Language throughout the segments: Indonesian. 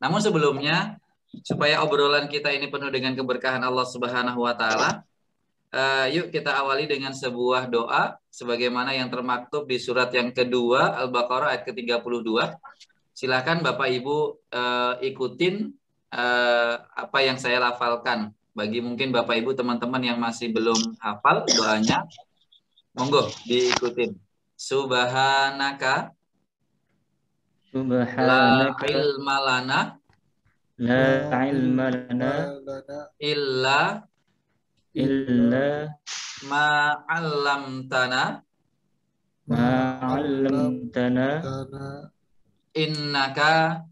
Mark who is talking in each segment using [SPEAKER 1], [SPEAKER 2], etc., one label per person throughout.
[SPEAKER 1] Namun sebelumnya, supaya obrolan kita ini penuh dengan keberkahan Allah Subhanahu wa taala, yuk kita awali dengan sebuah doa sebagaimana yang termaktub di surat yang kedua Al-Baqarah ayat ke-32. Silakan Bapak Ibu ikutin apa yang saya lafalkan. Bagi mungkin Bapak Ibu teman-teman yang masih belum hafal doanya, monggo diikutin. Subhanaka la
[SPEAKER 2] Subhanaka
[SPEAKER 1] ilma lana
[SPEAKER 2] la ilma lana
[SPEAKER 1] illa
[SPEAKER 2] illa
[SPEAKER 1] ma 'allamtana
[SPEAKER 2] ma 'allamtana
[SPEAKER 1] innaka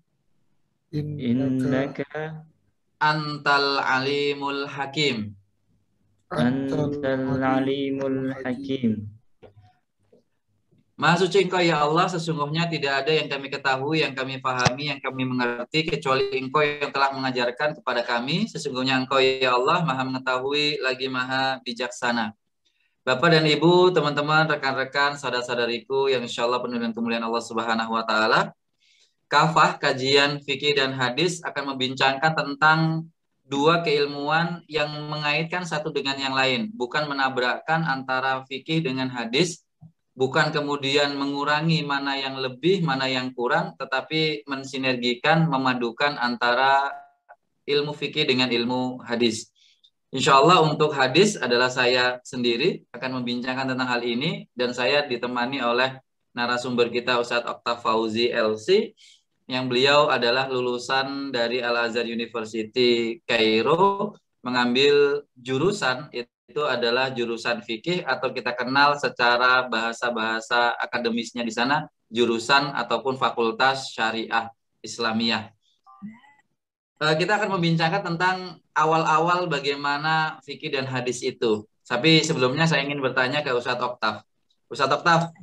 [SPEAKER 2] innaka
[SPEAKER 1] antal alimul hakim.
[SPEAKER 2] antal alimul hakim.
[SPEAKER 1] Maha suci Engkau ya Allah, sesungguhnya tidak ada yang kami ketahui, yang kami pahami, yang kami mengerti, kecuali Engkau yang telah mengajarkan kepada kami. Sesungguhnya Engkau ya Allah maha mengetahui, lagi maha bijaksana. Bapak dan Ibu, teman-teman, rekan-rekan, saudara-saudariku yang insya Allah penuh dengan kemuliaan Allah Subhanahu wa taala. Kafah, kajian fikih dan hadis akan membincangkan tentang dua keilmuan yang mengaitkan satu dengan yang lain, bukan menabrakkan antara fikih dengan hadis, bukan kemudian mengurangi mana yang lebih, mana yang kurang, tetapi mensinergikan, memadukan antara ilmu fikih dengan ilmu hadis. Insya Allah untuk hadis adalah saya sendiri akan membincangkan tentang hal ini, dan saya ditemani oleh narasumber kita Ustadz Oktav Fauzi LC, yang beliau adalah lulusan dari Al-Azhar University Kairo, mengambil jurusan itu adalah jurusan fikih, atau kita kenal secara bahasa-bahasa akademisnya di sana jurusan ataupun fakultas syariah Islamiyah. Kita akan membincangkan tentang awal-awal bagaimana fikih dan hadis itu. Tapi sebelumnya saya ingin bertanya ke Ustadz Oktav. Ustadz Oktav,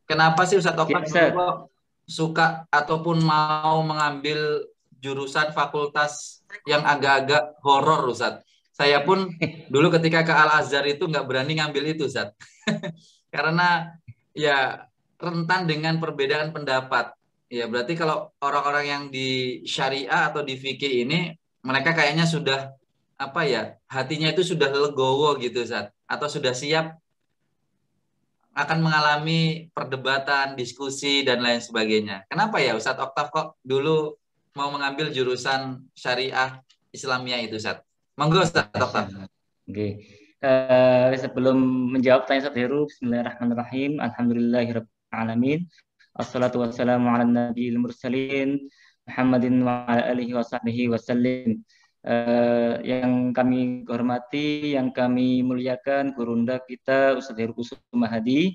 [SPEAKER 1] kenapa sih Ustadz Oktav dulu kok suka ataupun mau mengambil jurusan fakultas yang agak-agak horor, Ustadz? Saya pun dulu ketika ke Al-Azhar itu nggak berani ngambil itu, Ustadz. Karena ya rentan dengan perbedaan pendapat. Ya, berarti kalau orang-orang yang di syariah atau di fikih ini, mereka kayaknya sudah apa ya, hatinya itu sudah legowo gitu, Ustadz, atau sudah siap akan mengalami perdebatan, diskusi dan lain sebagainya. Kenapa ya Ustadz Oktav kok dulu mau mengambil jurusan syariah Islamiyah itu, Ustadz? Monggo Ustadz Oktav.
[SPEAKER 2] Oke. Sebelum menjawab tanya Ustadz Heru, bismillahirrahmanirrahim. Alhamdulillahirabbil alamin. Assalatu wassalamu ala nabiyil mursalin Muhammadin wa ala alihi wa sahbihi wasallim. Yang kami hormati, yang kami muliakan gurunda kita Ustadz Heru Kusuma Hadi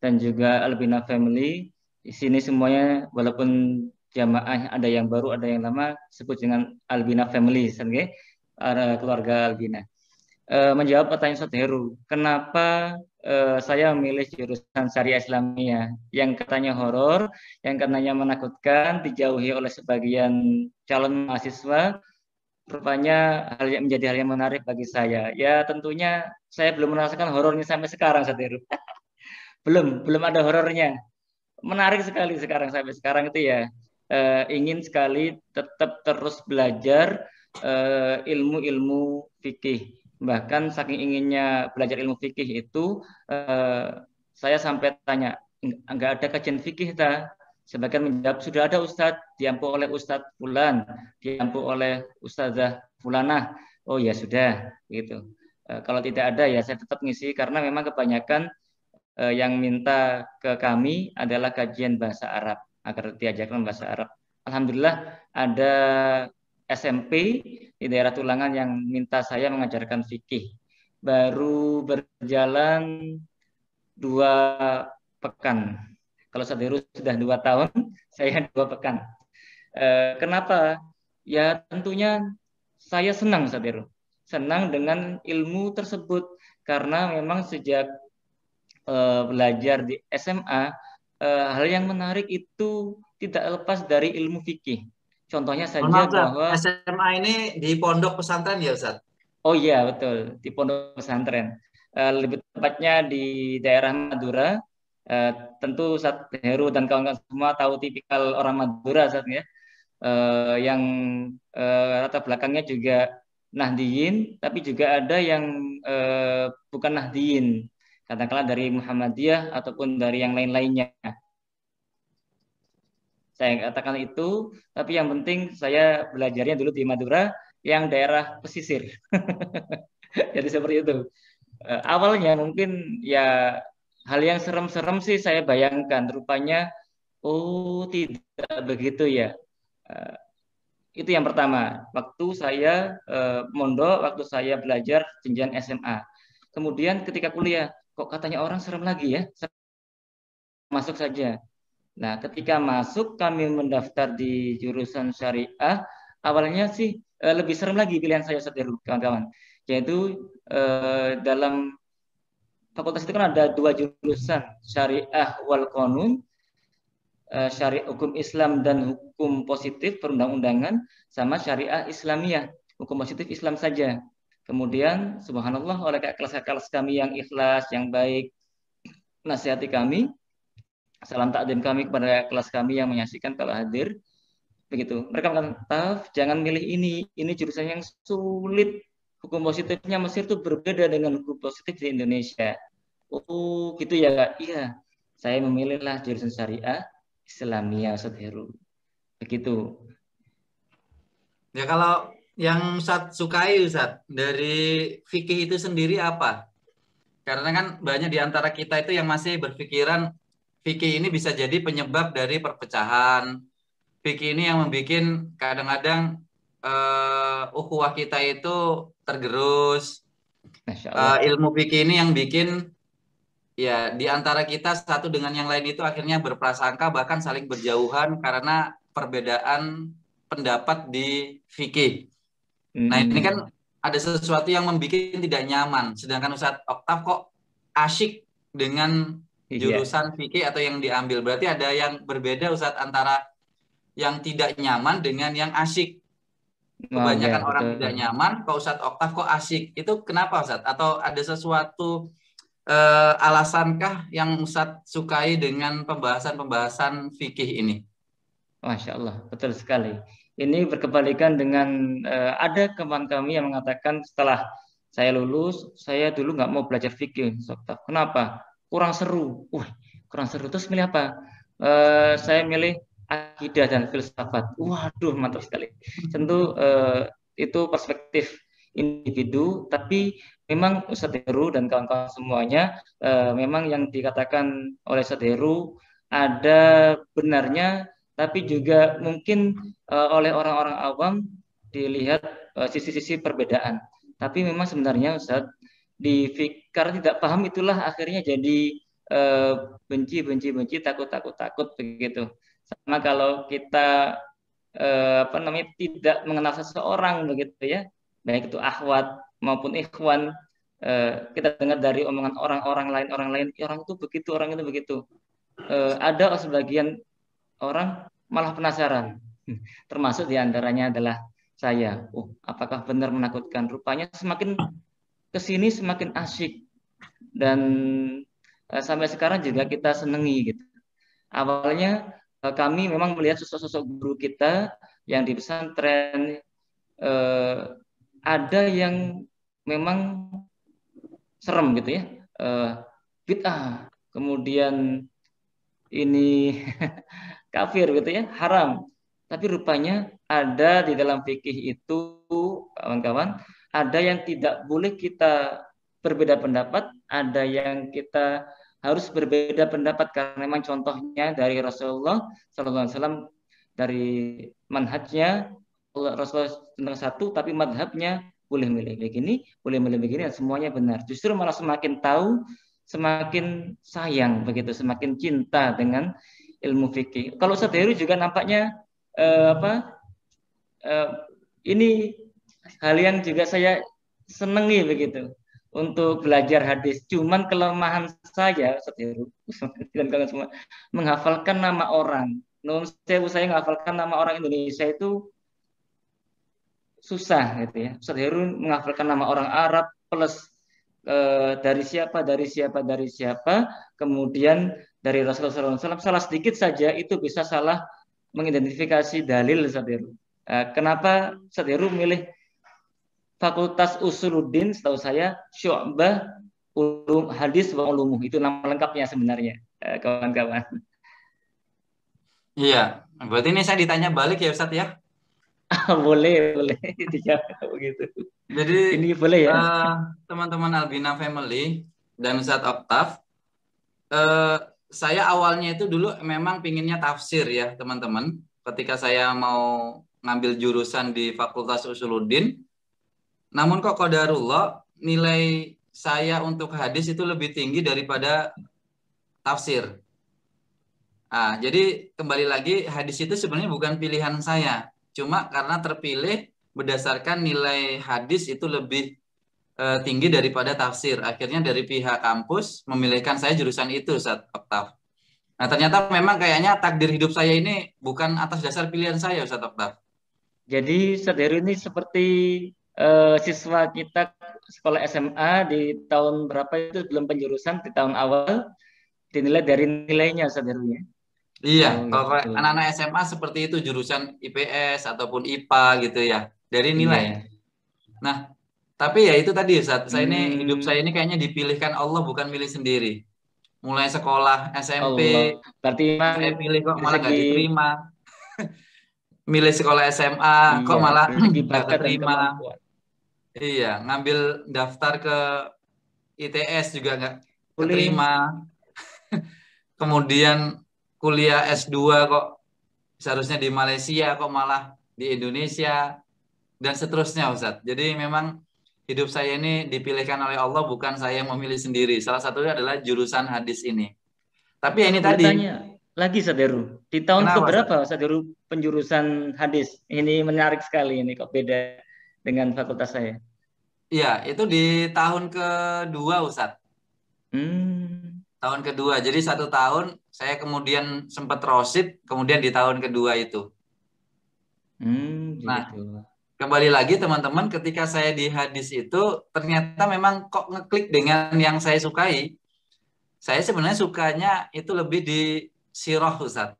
[SPEAKER 2] dan juga Albina Family. Di sini semuanya walaupun jamaah ada yang baru, ada yang lama, sebut dengan Albina Family, keluarga Albina. Menjawab pertanyaan Ustadz Heru, kenapa saya memilih jurusan Syariah Islamiyah yang katanya horor, yang katanya menakutkan, dijauhi oleh sebagian calon mahasiswa, rupanya menjadi hal yang menarik bagi saya. Ya tentunya saya belum merasakan horornya sampai sekarang, Ustadz Heru. belum ada horornya. Menarik sekali sampai sekarang itu ya. Ingin sekali tetap terus belajar ilmu-ilmu fikih. Bahkan saking inginnya belajar ilmu fikih itu, saya sampai tanya, nggak ada kajian fikih ta? Sebagian menjawab, sudah ada Ustadz, diampu oleh Ustadz Fulan, diampu oleh Ustazah Fulanah. Oh ya sudah, gitu. Kalau tidak ada ya saya tetap ngisi, karena memang kebanyakan yang minta ke kami adalah kajian bahasa Arab, agar diajarkan bahasa Arab. Alhamdulillah ada SMP di daerah Tulangan yang minta saya mengajarkan fikih. Baru berjalan 2 pekan. Kalau Saderu sudah 2 tahun, saya 2 pekan. Kenapa? Ya tentunya saya senang, Saderu. Senang dengan ilmu tersebut. Karena memang sejak belajar di SMA, hal yang menarik itu tidak lepas dari ilmu fikih. Contohnya saja bahwa
[SPEAKER 1] SMA ini di pondok pesantren ya Ustadz?
[SPEAKER 2] Oh iya betul, di pondok pesantren. Lebih tepatnya di daerah Madura. Tentu Ustadz Heru dan kawan-kawan semua tahu tipikal orang Madura, Ustadz ya. yang latar belakangnya juga Nahdiyin, tapi juga ada yang bukan Nahdiyin, katakanlah dari Muhammadiyah ataupun dari yang lain-lainnya. Saya katakan itu, tapi yang penting saya belajarnya dulu di Madura, yang daerah pesisir. Jadi seperti itu. Awalnya mungkin ya hal yang serem-serem sih saya bayangkan. Rupanya, oh tidak begitu ya. Eh, itu yang pertama. Waktu saya mondok, waktu saya belajar jenjang SMA. Kemudian ketika kuliah, kok katanya orang serem lagi ya? Masuk saja. Nah, ketika masuk kami mendaftar di jurusan syariah, awalnya sih lebih serem lagi pilihan saya sendiri, kawan-kawan. Yaitu dalam fakultas itu kan ada dua jurusan, syariah wal qanun, syariah hukum Islam dan hukum positif perundang-undangan, sama syariah Islamiyah, hukum positif Islam saja. Kemudian, subhanallah, oleh kelas-kelas kami yang ikhlas, yang baik, nasihati kami, salam takdim kami kepada kelas kami yang menyaksikan kalau hadir, begitu. Mereka mengatakan, Taf, jangan milih ini jurusan yang sulit. Hukum positifnya Mesir itu berbeda dengan hukum positif di Indonesia. Oh, gitu ya, Kak. Iya, saya memilihlah jurusan syariah Islamiyah, Ustaz Heru. Begitu.
[SPEAKER 1] Ya kalau yang Ustaz sukai Ustaz dari fikih itu sendiri apa? Karena kan banyak di antara kita itu yang masih berpikiran fikih ini bisa jadi penyebab dari perpecahan. Fikih ini yang membuat kadang-kadang ukhuwah kita itu tergerus.
[SPEAKER 2] Masya Allah.
[SPEAKER 1] Ilmu fikih ini yang bikin ya di antara kita satu dengan yang lain itu akhirnya berprasangka bahkan saling berjauhan karena perbedaan pendapat di fikih. Nah ini kan ada sesuatu yang membuat tidak nyaman. Sedangkan Ustadz Oktaf kok asyik dengan
[SPEAKER 2] Iya.
[SPEAKER 1] jurusan fikih atau yang diambil. Berarti ada yang berbeda Ustadz antara yang tidak nyaman dengan yang asyik.
[SPEAKER 2] Oh ya,
[SPEAKER 1] Kebanyakan orang
[SPEAKER 2] betul.
[SPEAKER 1] tidak nyaman, kok Ustadz Oktaf kok asyik. Itu kenapa Ustadz? Atau ada sesuatu alasankah yang Ustadz sukai dengan pembahasan-pembahasan fikih ini?
[SPEAKER 2] Masya Allah, betul sekali. Ini berkebalikan dengan ada kawan kami yang mengatakan setelah saya lulus, saya dulu nggak mau belajar fikih. Ustaz. Kenapa? Kurang seru. Wah, kurang seru. Terus milih apa? Saya milih akidah dan filsafat. Waduh, mantap sekali. Tentu itu perspektif individu, tapi memang Ustadz Heru dan kawan-kawan semuanya memang yang dikatakan oleh Ustadz Heru ada benarnya, tapi juga mungkin oleh orang-orang awam dilihat sisi-sisi perbedaan. Tapi memang sebenarnya Ustadz, karena tidak paham itulah akhirnya jadi benci, benci, benci, takut, takut, takut begitu. Sama kalau kita tidak mengenal seseorang begitu ya, baik itu akhwat maupun ikhwan, kita dengar dari omongan orang lain, orang itu begitu, orang itu begitu. Ada sebagian orang malah penasaran. Termasuk diantaranya adalah saya. Oh, apakah benar menakutkan? Rupanya semakin kesini semakin asyik. Dan sampai sekarang juga kita senangi gitu. Awalnya kami memang melihat sosok-sosok guru kita yang di pesantren, ada yang memang serem gitu ya. Bid'ah. Kemudian ini kafir gitu ya, haram. Tapi rupanya ada di dalam fikih itu, kawan-kawan, ada yang tidak boleh kita berbeda pendapat, ada yang kita harus berbeda pendapat karena memang contohnya dari Rasulullah SAW, dari manhajnya Rasulullah tentang satu, tapi madhabnya boleh milih begini, boleh milih begini, dan semuanya benar. Justru malah semakin tahu, semakin sayang begitu, semakin cinta dengan ilmu fikih. Kalau Ustaz Heru juga nampaknya uh, ini hal yang juga saya senangi begitu untuk belajar hadis. Cuman kelemahan saya Ustaz Heru dan kalian semua menghafalkan nama orang. Saya menghafalkan nama orang Indonesia itu susah gitu ya. Ustaz Heru menghafalkan nama orang Arab plus dari siapa, kemudian dari Rasulullah SAW, salah sedikit saja itu bisa salah mengidentifikasi dalil Ustaz Heru. Kenapa Ustaz Heru milih Fakultas Usuluddin? Setahu saya Syu'bah Ulum Hadis wa Ulumuh, itu nama lengkapnya sebenarnya, kawan-kawan.
[SPEAKER 1] Iya, berarti ini saya ditanya balik ya Ustadz ya.
[SPEAKER 2] Boleh dijawab begitu.
[SPEAKER 1] Jadi
[SPEAKER 2] Ini boleh ya?
[SPEAKER 1] Teman-teman Albina Family dan Ustadz Oktaf, saya awalnya itu dulu memang pinginnya tafsir ya teman-teman. Ketika saya mau ngambil jurusan di Fakultas Usuluddin, namun kok qadarullah nilai saya untuk hadis itu lebih tinggi daripada tafsir. Jadi kembali lagi hadis itu sebenarnya bukan pilihan saya, cuma karena terpilih berdasarkan nilai hadis itu lebih tinggi daripada tafsir. Akhirnya dari pihak kampus memilihkan saya jurusan itu, Ustaz Oktaf. Nah, ternyata memang kayaknya takdir hidup saya ini bukan atas dasar pilihan saya, Ustaz Oktaf.
[SPEAKER 2] Jadi Ustaz Heru ini seperti siswa kita sekolah SMA di tahun berapa itu belum penjurusan, di tahun awal dinilai dari nilainya Ustaz Heru ya.
[SPEAKER 1] Iya,
[SPEAKER 2] Oh,
[SPEAKER 1] kalau
[SPEAKER 2] gitu.
[SPEAKER 1] anak-anak SMA seperti itu jurusan IPS ataupun IPA gitu ya, dari nilai.
[SPEAKER 2] Iya.
[SPEAKER 1] Nah, tapi ya itu tadi Ustaz, hidup
[SPEAKER 2] Hmm,
[SPEAKER 1] saya ini kayaknya dipilihkan Allah bukan milih sendiri. Mulai sekolah SMP,
[SPEAKER 2] Allah. Berarti memang
[SPEAKER 1] saya pilih kok
[SPEAKER 2] dari
[SPEAKER 1] malah
[SPEAKER 2] segi,
[SPEAKER 1] nggak diterima. Milih sekolah SMA, kok
[SPEAKER 2] iya,
[SPEAKER 1] malah
[SPEAKER 2] dari segi
[SPEAKER 1] nggak
[SPEAKER 2] bakat dan
[SPEAKER 1] keterima.
[SPEAKER 2] kemampuan.
[SPEAKER 1] Iya, ngambil daftar ke ITS juga nggak
[SPEAKER 2] Boleh.
[SPEAKER 1] keterima. Kemudian kuliah S2 kok seharusnya di Malaysia, kok malah di Indonesia, dan seterusnya Ustaz. Jadi memang hidup saya ini dipilihkan oleh Allah, bukan saya yang memilih sendiri. Salah satunya adalah jurusan hadis ini. Tapi ya
[SPEAKER 2] Kalau
[SPEAKER 1] ini
[SPEAKER 2] boleh
[SPEAKER 1] tadi,
[SPEAKER 2] tanya lagi Ustaz Heru, di tahun
[SPEAKER 1] kenapa Ustaz?
[SPEAKER 2] keberapa Ustaz Heru penjurusan hadis? Ini menarik sekali, ini kok beda dengan fakultas saya.
[SPEAKER 1] Iya, itu di tahun kedua Ustaz.
[SPEAKER 2] Hmm,
[SPEAKER 1] Tahun kedua. Jadi 1 tahun saya kemudian sempat rosid, kemudian di tahun kedua itu. Nah,
[SPEAKER 2] gitu.
[SPEAKER 1] kembali lagi teman-teman, ketika saya di hadis itu ternyata memang kok ngeklik dengan yang saya sukai. Saya sebenarnya sukanya itu lebih di sirah Ustaz.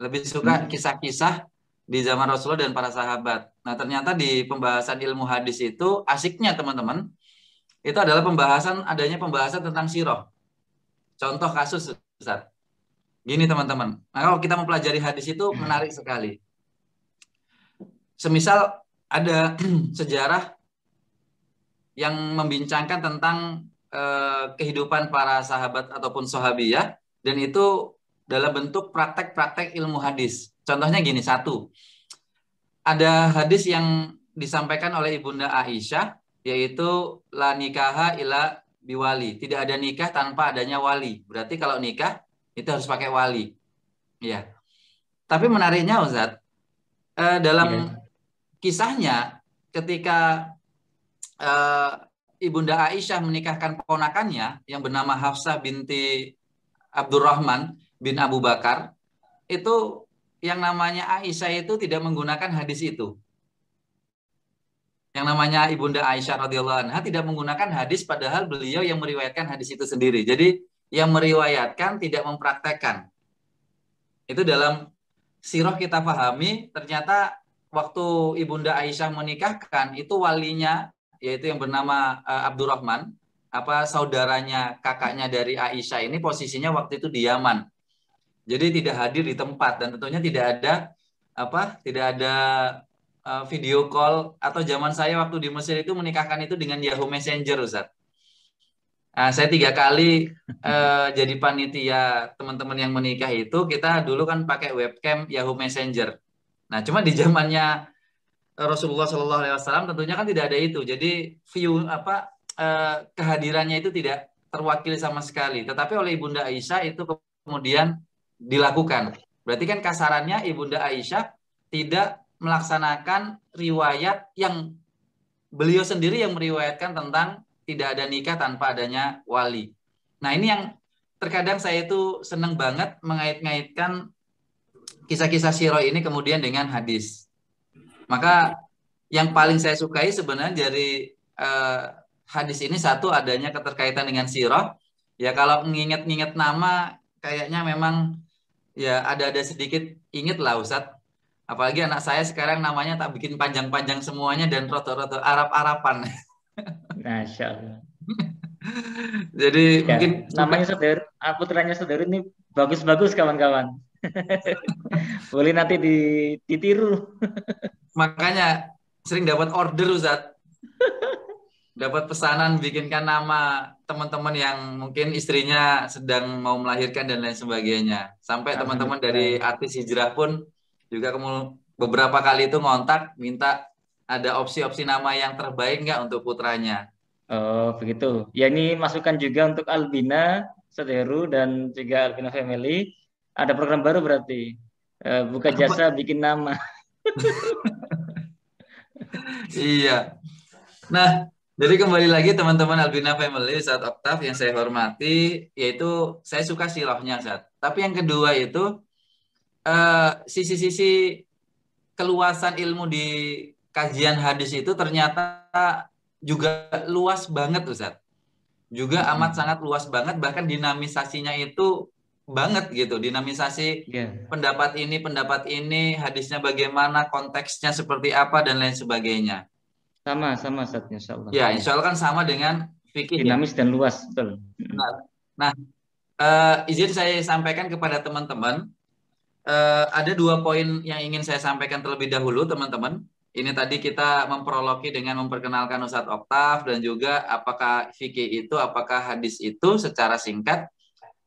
[SPEAKER 1] Lebih suka
[SPEAKER 2] Hmm,
[SPEAKER 1] kisah-kisah di zaman Rasulullah dan para sahabat. Nah, ternyata di pembahasan ilmu hadis itu asiknya teman-teman, itu adalah adanya pembahasan tentang sirah. Contoh kasus Ustaz. Gini teman-teman. Nah, kalau kita mempelajari hadis itu menarik sekali. Semisal ada sejarah yang membincangkan tentang kehidupan para sahabat ataupun sahabiyah, dan itu dalam bentuk praktek-praktek ilmu hadis. Contohnya gini, satu, ada hadis yang disampaikan oleh Ibunda Aisyah, yaitu la nikaha ila biwali. Tidak ada nikah tanpa adanya wali. Berarti kalau nikah itu harus pakai wali. Ya. Tapi menariknya Ustaz, dalam
[SPEAKER 2] ya.
[SPEAKER 1] kisahnya ketika eh, Ibunda Aisyah menikahkan ponakannya yang bernama Hafsah binti Abdurrahman bin Abu Bakar, itu yang namanya Aisyah itu tidak menggunakan hadis itu. Yang namanya Ibunda Aisyah radhiyallahu anha tidak menggunakan hadis, padahal beliau yang meriwayatkan hadis itu sendiri. Jadi yang meriwayatkan tidak mempraktekkan. Itu dalam sirah kita pahami, ternyata waktu Ibunda Aisyah menikahkan itu walinya, yaitu yang bernama Abdurrahman, saudaranya kakaknya dari Aisyah ini posisinya waktu itu di Yaman. Jadi tidak hadir di tempat, dan tentunya tidak ada video call, atau zaman saya waktu di Mesir itu menikahkan itu dengan Yahoo Messenger Ustaz. Nah, saya 3 kali jadi panitia teman-teman yang menikah itu, kita dulu kan pakai webcam Yahoo Messenger. Nah, cuma di zamannya Rasulullah Shallallahu Alaihi Wasallam tentunya kan tidak ada itu. Jadi kehadirannya itu tidak terwakili sama sekali. Tetapi oleh Ibunda Aisyah itu kemudian dilakukan. Berarti kan kasarannya Ibunda Aisyah tidak melaksanakan riwayat yang beliau sendiri yang meriwayatkan tentang tidak ada nikah tanpa adanya wali. Nah, ini yang terkadang saya itu senang banget mengait-ngaitkan kisah-kisah sirah ini kemudian dengan hadis. Maka yang paling saya sukai sebenarnya dari hadis ini, satu, adanya keterkaitan dengan sirah. Ya kalau nginget-nginget nama kayaknya memang ya ada sedikit inget lah Ustadz. Apalagi anak saya sekarang namanya tak bikin panjang-panjang semuanya dan roto-roto Arab-Arapan.
[SPEAKER 2] Masya Allah.
[SPEAKER 1] Jadi
[SPEAKER 2] Ya,
[SPEAKER 1] mungkin
[SPEAKER 2] namanya
[SPEAKER 1] suka,
[SPEAKER 2] saudara, putranya saudara ini bagus-bagus kawan-kawan. Boleh nanti ditiru.
[SPEAKER 1] makanya sering dapat order Ustadz. Dapat pesanan bikinkan nama teman-teman yang mungkin istrinya sedang mau melahirkan dan lain sebagainya. Sampai teman-teman dari
[SPEAKER 2] Alhamdulillah.
[SPEAKER 1] artis hijrah pun juga beberapa kali itu ngontak minta ada opsi-opsi nama yang terbaik nggak untuk putranya.
[SPEAKER 2] Oh, begitu. Ya, ini masukan juga untuk Albina, Saudara, dan juga Albina Family. Ada program baru berarti. Buka jasa bikin nama.
[SPEAKER 1] Iya. Nah, jadi kembali lagi teman-teman Albina Family saat Oktav yang saya hormati, yaitu saya suka sirohnya saat. Tapi yang kedua itu sisi-sisi keluasan ilmu di kajian hadis itu ternyata juga luas banget Ustaz. Juga amat sangat luas banget, bahkan dinamisasinya itu banget gitu. Dinamisasi
[SPEAKER 2] Ya,
[SPEAKER 1] pendapat ini, hadisnya bagaimana, konteksnya seperti apa dan lain sebagainya.
[SPEAKER 2] sama Ustaz, Insya Allah.
[SPEAKER 1] Ya,
[SPEAKER 2] Ya.
[SPEAKER 1] insya Allah kan sama dengan fikih ya.
[SPEAKER 2] Dinamis dan luas, betul.
[SPEAKER 1] Benar. Nah, izin saya sampaikan kepada teman-teman, ada 2 poin yang ingin saya sampaikan terlebih dahulu, teman-teman. Ini tadi kita memprologi dengan memperkenalkan Ustadz Oktav dan juga apakah fikih itu, apakah hadis itu secara singkat.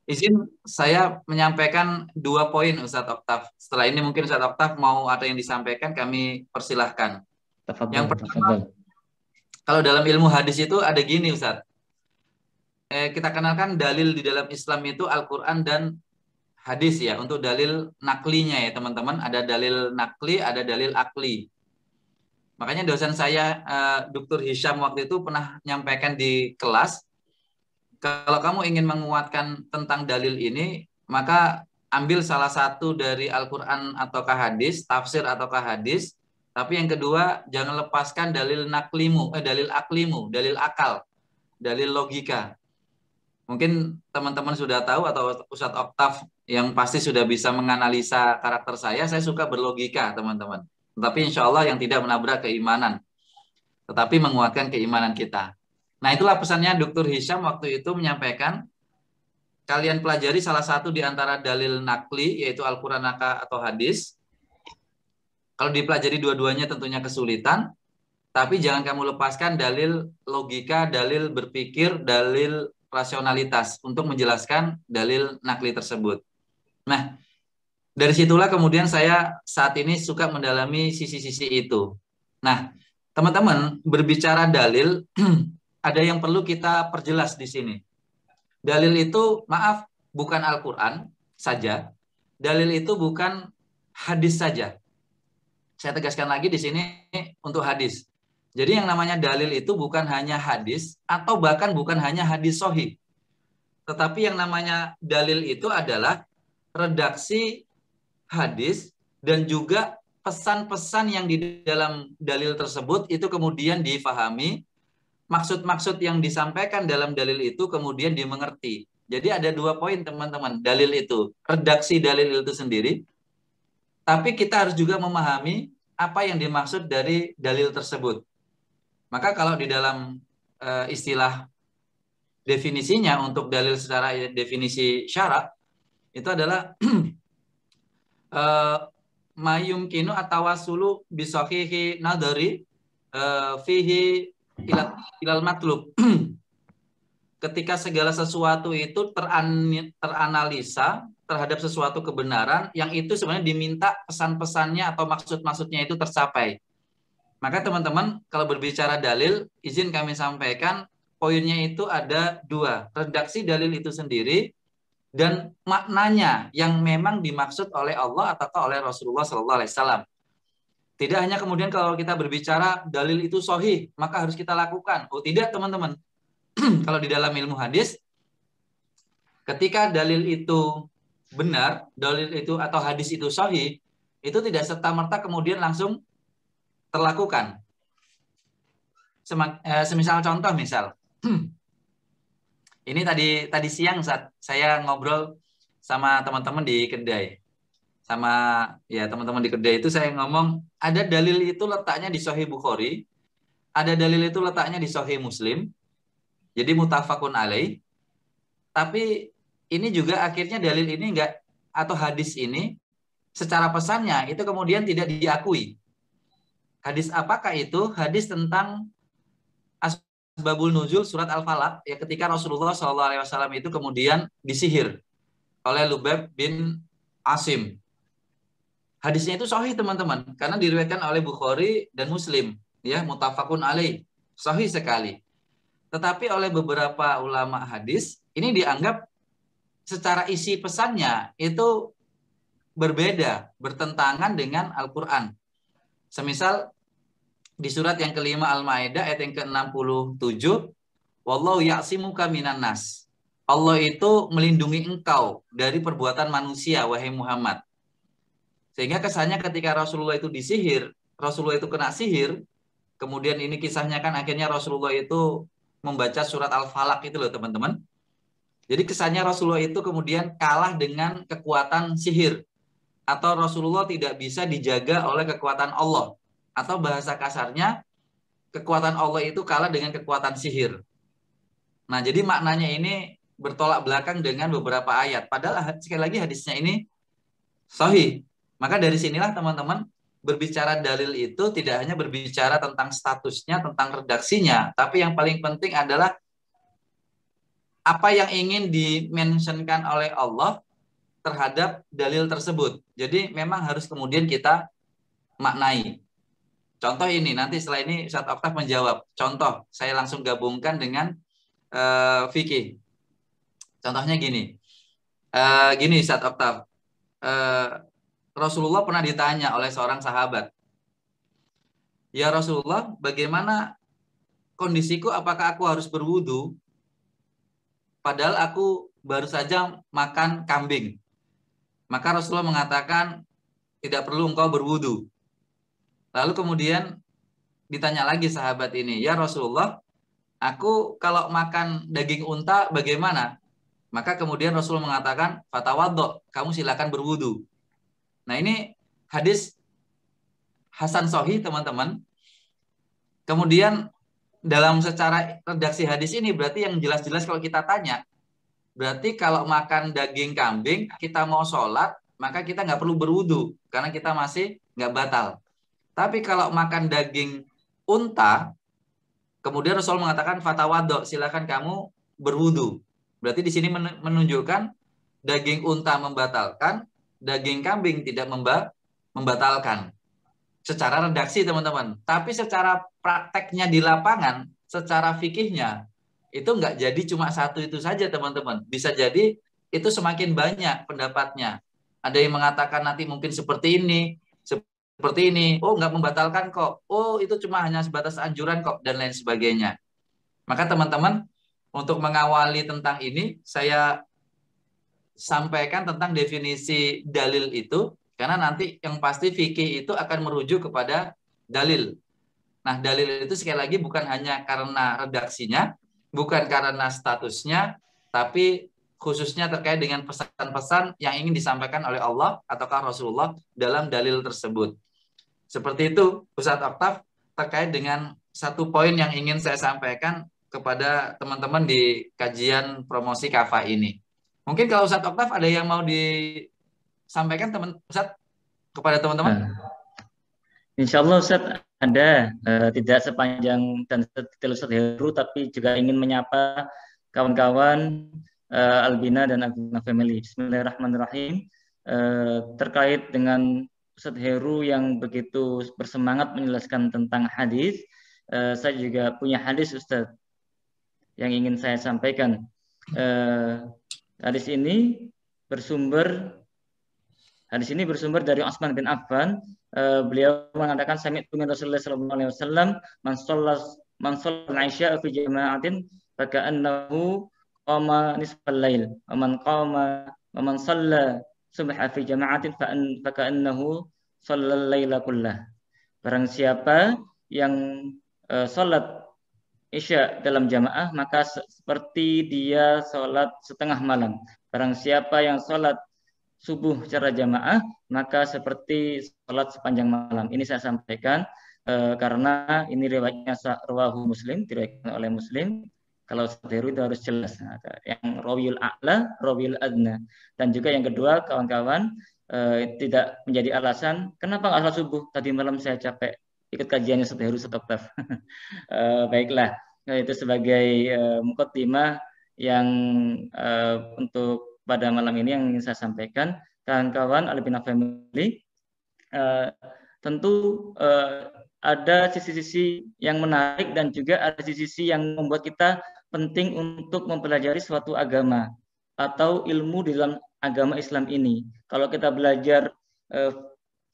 [SPEAKER 1] Izin saya menyampaikan 2 poin Ustadz Oktav. Setelah ini mungkin Ustadz Oktav mau ada yang disampaikan, kami persilahkan.
[SPEAKER 2] Tafadhol,
[SPEAKER 1] Yang pertama,
[SPEAKER 2] tafadhol.
[SPEAKER 1] kalau dalam ilmu hadis itu ada gini Ustadz. Kita kenalkan dalil di dalam Islam itu Al-Quran dan hadis ya. Untuk dalil naklinya ya teman-teman, ada dalil nakli, ada dalil akli. Makanya dosen saya, Dr. Hisham waktu itu pernah nyampaikan di kelas, kalau kamu ingin menguatkan tentang dalil ini, maka ambil salah satu dari Al-Quran ataukah hadis, tafsir ataukah hadis, tapi yang kedua jangan lepaskan dalil naklimu, dalil aklimu, dalil akal, dalil logika. Mungkin teman-teman sudah tahu atau Ustadz Oktav yang pasti sudah bisa menganalisa karakter saya suka berlogika teman-teman. Tetapi insya Allah yang tidak menabrak keimanan, tetapi menguatkan keimanan kita. Nah itulah pesannya Dr. Hisham waktu itu menyampaikan, kalian pelajari salah satu di antara dalil nakli, yaitu Al-Quran atau hadis. Kalau dipelajari dua-duanya tentunya kesulitan, tapi jangan kamu lepaskan dalil logika, dalil berpikir, dalil rasionalitas untuk menjelaskan dalil nakli tersebut. Nah, dari situlah kemudian saya saat ini suka mendalami sisi-sisi itu. Nah, teman-teman, berbicara dalil, ada yang perlu kita perjelas di sini. Dalil itu, maaf, bukan Al-Quran saja. Dalil itu bukan hadis saja. Saya tegaskan lagi di sini untuk hadis. Jadi yang namanya dalil itu bukan hanya hadis atau bahkan bukan hanya hadis sahih. Tetapi yang namanya dalil itu adalah redaksi hadis dan juga pesan-pesan yang di dalam dalil tersebut itu kemudian difahami, maksud-maksud yang disampaikan dalam dalil itu kemudian dimengerti. Jadi ada 2 poin teman-teman, dalil itu, redaksi dalil itu sendiri, tapi kita harus juga memahami apa yang dimaksud dari dalil tersebut. Maka kalau di dalam istilah definisinya untuk dalil secara definisi syarak itu adalah mayumkinu atawasulu bisahihi nadari fihi ilal matlub. Ketika segala sesuatu itu teranalisa terhadap sesuatu kebenaran yang itu sebenarnya diminta pesan-pesannya atau maksud-maksudnya itu tercapai. Maka teman-teman kalau berbicara dalil, izin kami sampaikan poinnya itu ada 2. Redaksi dalil itu sendiri dan maknanya yang memang dimaksud oleh Allah atau oleh Rasulullah SAW. Tidak hanya kemudian kalau kita berbicara dalil itu sahih, maka harus kita lakukan. Oh tidak teman-teman. Kalau di dalam ilmu hadis, ketika dalil itu benar, dalil itu atau hadis itu sahih, itu tidak serta-merta kemudian langsung terlakukan. Semisal contoh, misal, ini tadi siang saat saya ngobrol sama teman-teman di kedai. sama ya teman-teman di kedai itu, saya ngomong ada dalil itu letaknya di Sahih Bukhari, ada dalil itu letaknya di Sahih Muslim, jadi mutafakun alaih. Tapi ini juga akhirnya dalil ini enggak, atau hadis ini secara pesannya itu kemudian tidak diakui. Hadis apakah itu? Hadis tentang asbabul nuzul surat Al-Falaq, ya ketika Rasulullah SAW itu kemudian disihir oleh Lubab bin Asim. Hadisnya itu sahih teman-teman, karena diriwayatkan oleh Bukhari dan Muslim, ya mutafakun alaih, sahih sekali. Tetapi oleh beberapa ulama hadis ini dianggap secara isi pesannya itu berbeda, bertentangan dengan Al-Quran. Semisal di surat yang kelima Al-Maidah ayat yang ke-67, wallahu ya'simuka minan nas. Allah itu melindungi engkau dari perbuatan manusia, wahai Muhammad. Sehingga kesannya ketika Rasulullah itu disihir, Rasulullah itu kena sihir, kemudian ini kisahnya kan akhirnya Rasulullah itu membaca surat Al-Falaq itu loh teman-teman. Jadi kesannya Rasulullah itu kemudian kalah dengan kekuatan sihir, atau Rasulullah tidak bisa dijaga oleh kekuatan Allah, atau bahasa kasarnya kekuatan Allah itu kalah dengan kekuatan sihir. Nah, jadi maknanya ini bertolak belakang dengan beberapa ayat. Padahal sekali lagi hadisnya ini sahih. Maka dari sinilah teman-teman, berbicara dalil itu tidak hanya berbicara tentang statusnya, tentang redaksinya, tapi yang paling penting adalah apa yang ingin dimentionkan oleh Allah terhadap dalil tersebut. Jadi memang harus kemudian kita maknai. Contoh ini, nanti setelah ini Ustaz Oktaf menjawab. Contoh, saya langsung gabungkan dengan fikih. Contohnya gini. Gini Ustaz Oktaf. Rasulullah pernah ditanya oleh seorang sahabat, ya Rasulullah, bagaimana kondisiku, apakah aku harus berwudu padahal aku baru saja makan kambing? Maka Rasulullah mengatakan, tidak perlu engkau berwudu. Lalu kemudian ditanya lagi sahabat ini, ya Rasulullah, aku kalau makan daging unta bagaimana? Maka kemudian Rasulullah mengatakan, fatawaddo, kamu silakan berwudu. Nah, ini hadis Hasan Sahih teman-teman. Kemudian dalam secara redaksi hadis ini berarti yang jelas-jelas kalau kita tanya, berarti kalau makan daging kambing kita mau sholat, maka kita nggak perlu berwudu karena kita masih nggak batal. Tapi kalau makan daging unta, kemudian Rasul mengatakan fatawaddo, silakan kamu berwudu. Berarti di sini menunjukkan daging unta membatalkan, daging kambing tidak membatalkan. Secara redaksi teman-teman. Tapi secara prakteknya di lapangan, secara fikihnya, itu nggak jadi cuma satu itu saja teman-teman. Bisa jadi itu semakin banyak pendapatnya. Ada yang mengatakan nanti mungkin seperti ini, seperti ini. Oh, nggak membatalkan kok. Oh, itu cuma hanya sebatas anjuran kok, dan lain sebagainya. Maka teman-teman, untuk mengawali tentang ini, saya sampaikan tentang definisi dalil itu, karena nanti yang pasti fikih itu akan merujuk kepada dalil. Nah, dalil itu sekali lagi bukan hanya karena redaksinya, bukan karena statusnya, tapi khususnya terkait dengan pesan-pesan yang ingin disampaikan oleh Allah ataukah Rasulullah dalam dalil tersebut. Seperti itu, Ustadz Oktaf, terkait dengan satu poin yang ingin saya sampaikan kepada teman-teman di kajian promosi KAFA ini. Mungkin kalau Ustadz Oktaf ada yang mau disampaikan teman Ustadz kepada teman-teman?
[SPEAKER 2] Insya Allah Ustadz ada, tidak sepanjang dan sedetail Ustadz Heru, tapi juga ingin menyapa kawan-kawan Albina dan Albina Family. Bismillahirrahmanirrahim. Terkait dengan Ustadz Heru yang begitu bersemangat menjelaskan tentang hadis, saya juga punya hadis Ustadz yang ingin saya sampaikan. Hadis ini bersumber dari Utsman bin Affan. Beliau mengatakan sami'tu min Rasulullah sallallahu alaihi wasallam man shalla al-'isya fi jama'atin fa ka'annahu qama nisfal lail wa man shalla subha fi jama'atin fa ka'annahu shallal laila kullah. Barang siapa yang salat Isya dalam jamaah, maka seperti dia sholat setengah malam. Barang siapa yang sholat subuh secara jamaah, maka seperti sholat sepanjang malam. Ini saya sampaikan karena ini riwayatnya rawahu Muslim, diriwayatkan oleh Muslim. Kalau setiru itu harus jelas. Nah, yang rawiyul a'la, rawiyul adna. Dan juga yang kedua, kawan-kawan, tidak menjadi alasan kenapa nggak sholat subuh, tadi malam saya capek ikut kajiannya setiru setop-taf. Baiklah, itu sebagai mukaddimah yang untuk pada malam ini yang ingin saya sampaikan. Kawan-kawan Al-Bina Family, tentu ada sisi-sisi yang menarik dan juga ada sisi-sisi yang membuat kita penting untuk mempelajari suatu agama atau ilmu di dalam agama Islam ini. Kalau kita belajar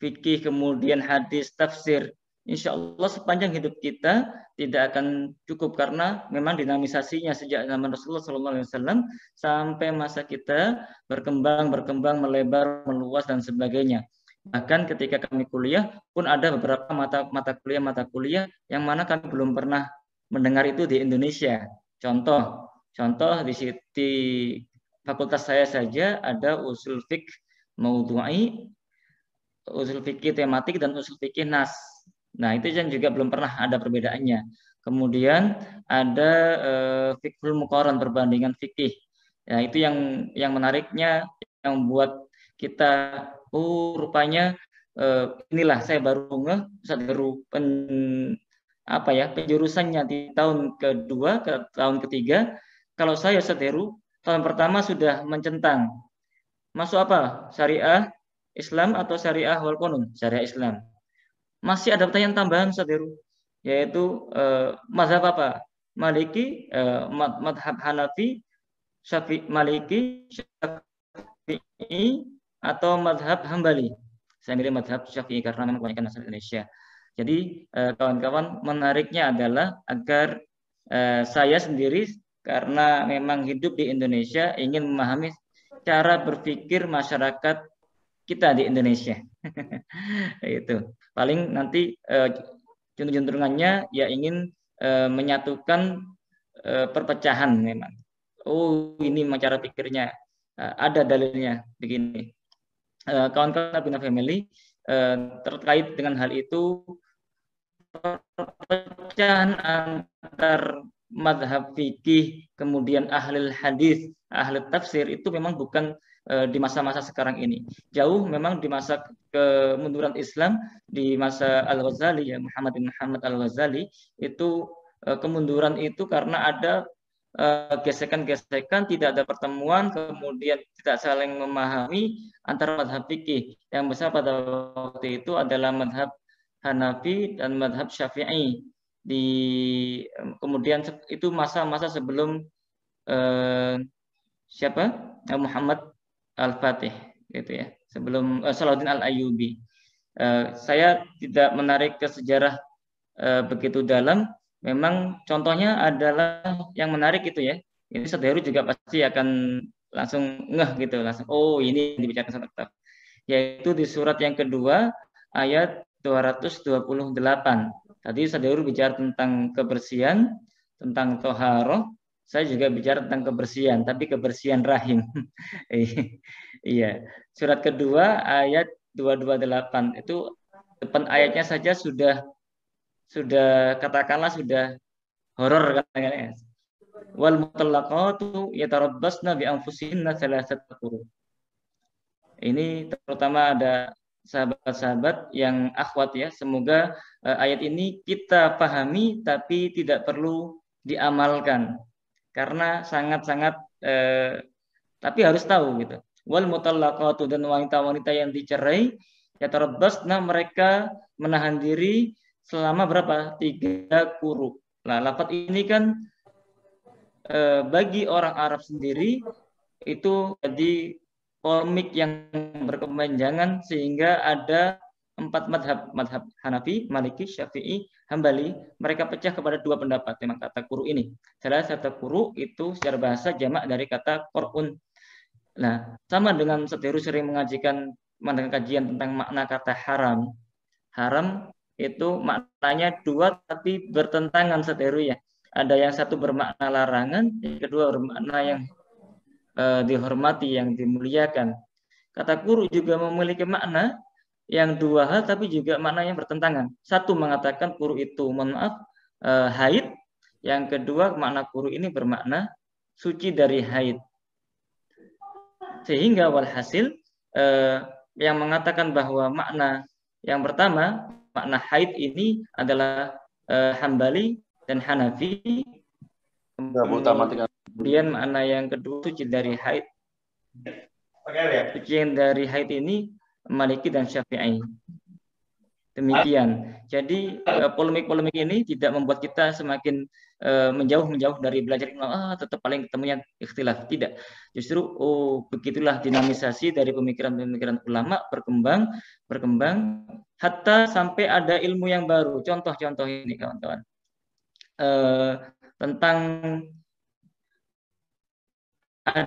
[SPEAKER 2] fikih, kemudian hadis, tafsir, insya Allah sepanjang hidup kita tidak akan cukup karena memang dinamisasinya sejak zaman Rasulullah SAW sampai masa kita berkembang, melebar, meluas dan sebagainya. Bahkan ketika kami kuliah pun ada beberapa mata kuliah yang mana kami belum pernah mendengar itu di Indonesia. Contoh di fakultas saya saja ada usul fiqh maudhu'i, usul fikih tematik dan usul fikih nas. Nah, itu yang juga belum pernah ada perbedaannya. Kemudian ada fiqhul muqaran, perbandingan fikih. Ya, itu yang menariknya, yang membuat kita rupanya inilah saya baru penjurusannya di tahun kedua ke tahun ketiga. Kalau saya Heru tahun pertama sudah mencentang masuk apa? Syariah Islam atau syariah wal qanun? Syariah Islam. Masih ada pertanyaan tambahan Heru, yaitu mazhab apa? Maliki, madhab Hanafi, Maliki, Syafi'i, atau madhab Hambali. Saya milih madhab Syafi'i karena memang kebanyakan asal Indonesia. Jadi kawan-kawan, menariknya adalah agar saya sendiri karena memang hidup di Indonesia ingin memahami cara berpikir masyarakat kita di Indonesia. Itu paling nanti juntrungannya ya ingin menyatukan perpecahan memang. Oh, ini cara pikirnya, ada dalilnya begini. Kawan-kawan Bina Family, terkait dengan hal itu, perpecahan antar madhab fikih kemudian ahli hadis, ahli tafsir itu memang bukan di masa-masa sekarang ini. Jauh memang di masa kemunduran Islam, di masa Al-Ghazali, ya Muhammad bin Muhammad Al-Ghazali, itu kemunduran itu karena ada gesekan-gesekan, tidak ada pertemuan, kemudian tidak saling memahami antara madhab fikih. Yang besar pada waktu itu adalah madhab Hanafi dan madhab Syafi'i. Kemudian itu masa-masa sebelum Muhammad Al-Fatih, gitu ya, sebelum Salahuddin Al-Ayyubi. Saya tidak menarik ke sejarah begitu dalam. Memang contohnya adalah yang menarik itu ya. Ini Heru juga pasti akan langsung ngeh gitu, langsung ini yang dibicarakan Ustaz. Yaitu di surat yang kedua ayat 228. Tadi Heru bicara tentang kebersihan, tentang toharoh. Saya juga bicara tentang kebersihan, tapi kebersihan rahim. Iya. Surat kedua ayat 228 itu depan ayatnya saja sudah katakanlah sudah horor katanya. Wal mutallaqatu yatarabbasna bi anfusihinna thalathata quru. Ini terutama ada sahabat-sahabat yang akhwat ya, semoga ayat ini kita pahami tapi tidak perlu diamalkan karena sangat-sangat tapi harus tahu gitu. Wal mutallaqatu, dan wanita-wanita yang dicerai, yatarabbasna, mereka menahan diri selama berapa? 3 quru. Nah, lafaz ini kan bagi orang Arab sendiri itu jadi polemik yang berkepanjangan sehingga ada 4 madhab Hanafi, Maliki, Syafi'i, Hambali. Mereka pecah kepada 2 pendapat memang kata quru ini. Salah satu quru itu secara bahasa jamak dari kata qur'un. Nah, sama dengan Heru sering mengajikan kajian tentang makna kata haram. Haram itu maknanya 2 tapi bertentangan Heru ya. Ada yang satu bermakna larangan, yang kedua bermakna yang dihormati, yang dimuliakan. Kata kuru juga memiliki makna yang dua hal, tapi juga makna yang bertentangan. Satu mengatakan kuru itu, mohon maaf, haid. Yang kedua, makna kuru ini bermakna suci dari haid. Sehingga walhasil yang mengatakan bahwa makna yang pertama, makna haid ini adalah Hambali dan Hanafi. Kemudian makna yang kedua, suci dari haid. Suci dari haid ini Maliki dan Syafi'i. Demikian. Jadi polemik-polemik ini tidak membuat kita semakin menjauh dari belajar ilmu. Tetap paling ketemunya ikhtilaf. Tidak. Justru begitulah dinamisasi dari pemikiran-pemikiran ulama berkembang hatta sampai ada ilmu yang baru. Contoh-contoh ini kawan-kawan. Tentang ada